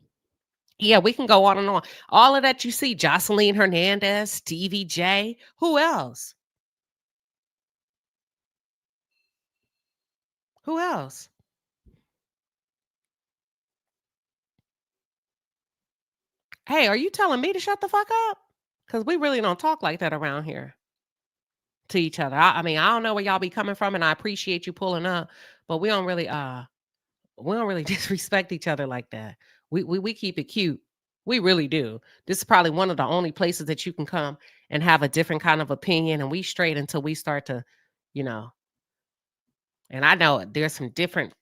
yeah, we can go on and on. All of that you see, Jocelyn Hernandez, Stevie J, who else? Who else? Hey, are you telling me to shut the fuck up? Because we really don't talk like that around here. to each other. I mean, I don't know where y'all be coming from, and I appreciate you pulling up, but we don't really disrespect each other like that. We keep it cute. We really do. This is probably one of the only places that you can come and have a different kind of opinion, and we straight until we start to, you know. And I know there's some different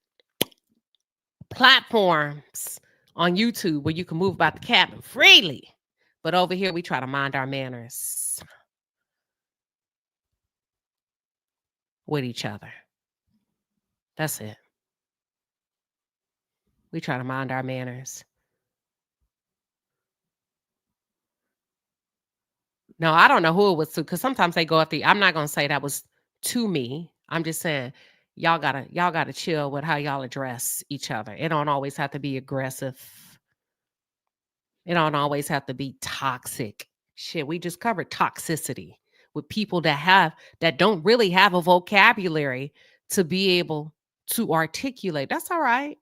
platforms on YouTube where you can move about the cabin freely, but over here we try to mind our manners with each other. That's it. We try to mind our manners. No, I don't know who it was to, because sometimes they go after. I'm not gonna say that was to me. I'm just saying y'all gotta chill with how y'all address each other. It don't always have to be aggressive. It don't always have to be toxic. Shit, we just covered toxicity with people that don't really have a vocabulary to be able to articulate. That's all right.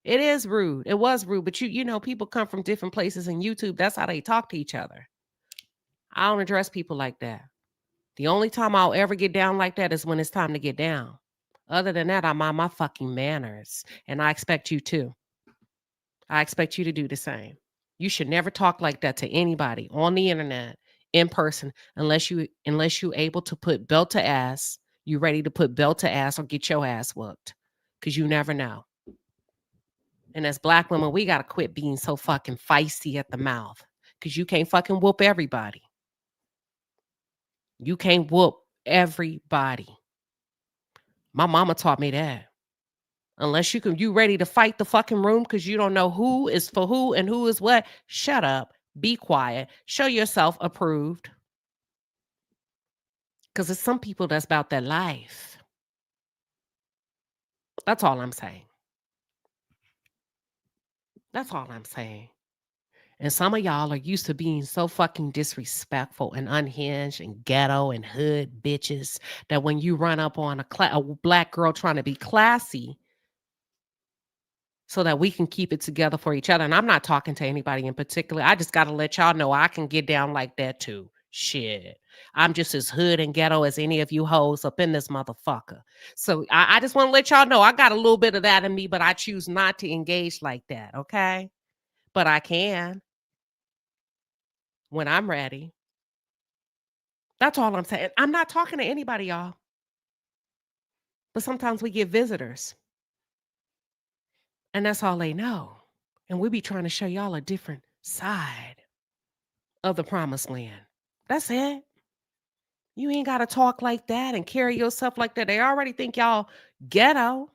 It is rude. It was rude, but you know, people come from different places in YouTube. That's how they talk to each other. I don't address people like that. The only time I'll ever get down like that is when it's time to get down. Other than that, I mind my fucking manners. And I expect you to. I expect you to do the same. You should never talk like that to anybody on the internet, in person, unless you able to put belt to ass. You ready to put belt to ass or get your ass whooped. Because you never know. And as Black women, we got to quit being so fucking feisty at the mouth. Because you can't fucking whoop everybody. You can't whoop everybody. My mama taught me that. Unless you ready to fight the fucking room because you don't know who is for who and who is what, shut up, be quiet, show yourself approved. Because there's some people that's about their life. That's all I'm saying. That's all I'm saying. And some of y'all are used to being so fucking disrespectful and unhinged and ghetto and hood bitches that when you run up on a Black girl trying to be classy so that we can keep it together for each other. And I'm not talking to anybody in particular. I just got to let y'all know I can get down like that too. Shit. I'm just as hood and ghetto as any of you hoes up in this motherfucker. So I just want to let y'all know I got a little bit of that in me, but I choose not to engage like that, okay? But I can. When I'm ready. That's all I'm saying. I'm not talking to anybody, y'all. But sometimes we get visitors. And that's all they know. And we be trying to show y'all a different side of the promised land. That's it. You ain't got to talk like that and carry yourself like that. They already think y'all ghetto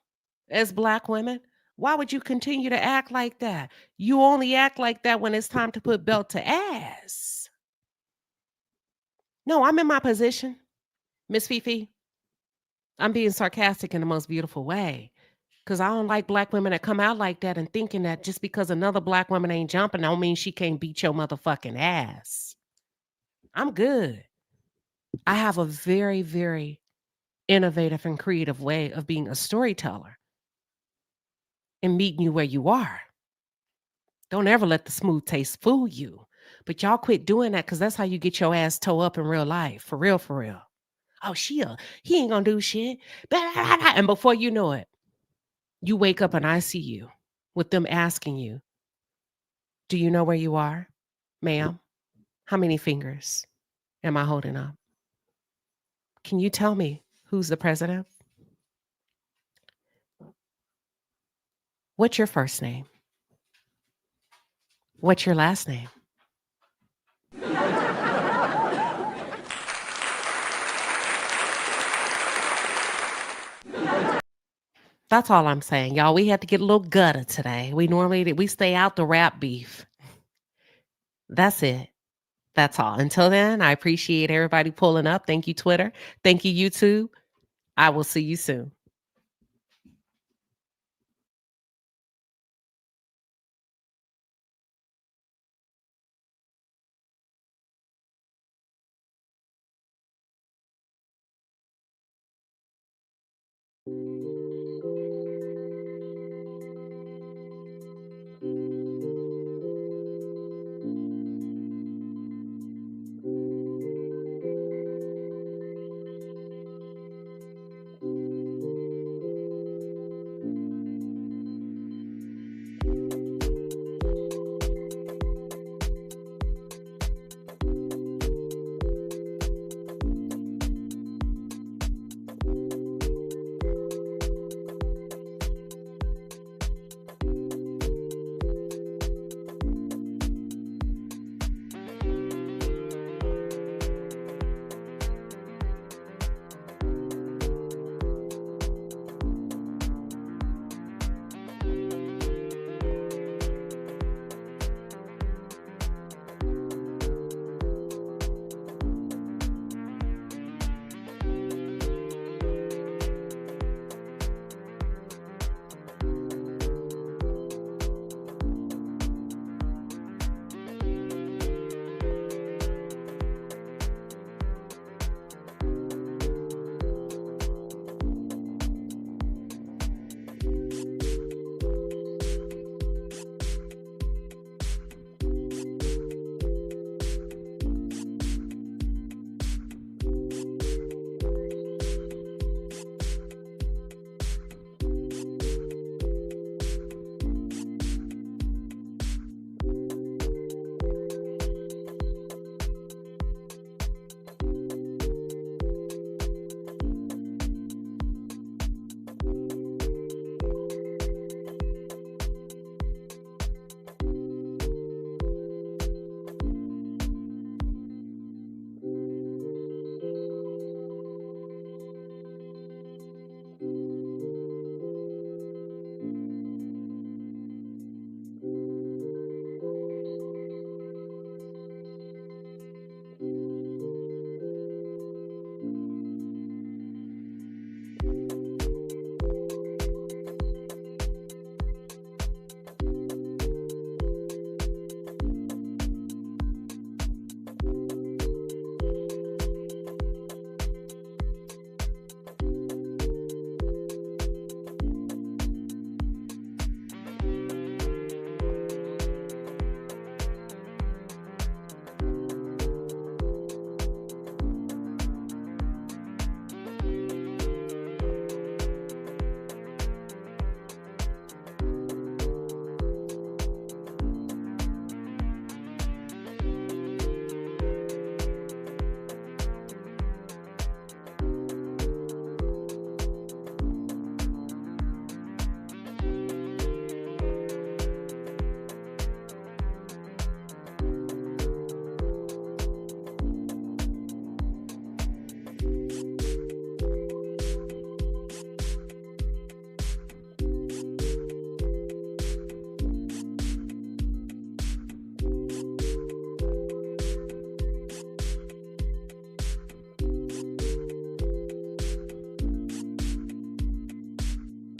as Black women. Why would you continue to act like that? You only act like that when it's time to put belt to ass. No, I'm in my position, Miss Fifi. I'm being sarcastic in the most beautiful way because I don't like Black women that come out like that and thinking that just because another Black woman ain't jumping don't mean she can't beat your motherfucking ass. I'm good. I have a very, very innovative and creative way of being a storyteller and meeting you where you are. Don't ever let the smooth taste fool you. But y'all quit doing that because that's how you get your ass toe up in real life. For real, for real. Oh, he ain't gonna do shit. And before you know it, you wake up and I see you with them asking you, do you know where you are? Ma'am, how many fingers am I holding up? Can you tell me who's the president? What's your first name? What's your last name? That's all I'm saying, y'all. We had to get a little gutter today. We stay out the rap beef. That's it. That's all. Until then, I appreciate everybody pulling up. Thank you, Twitter. Thank you, YouTube. I will see you soon.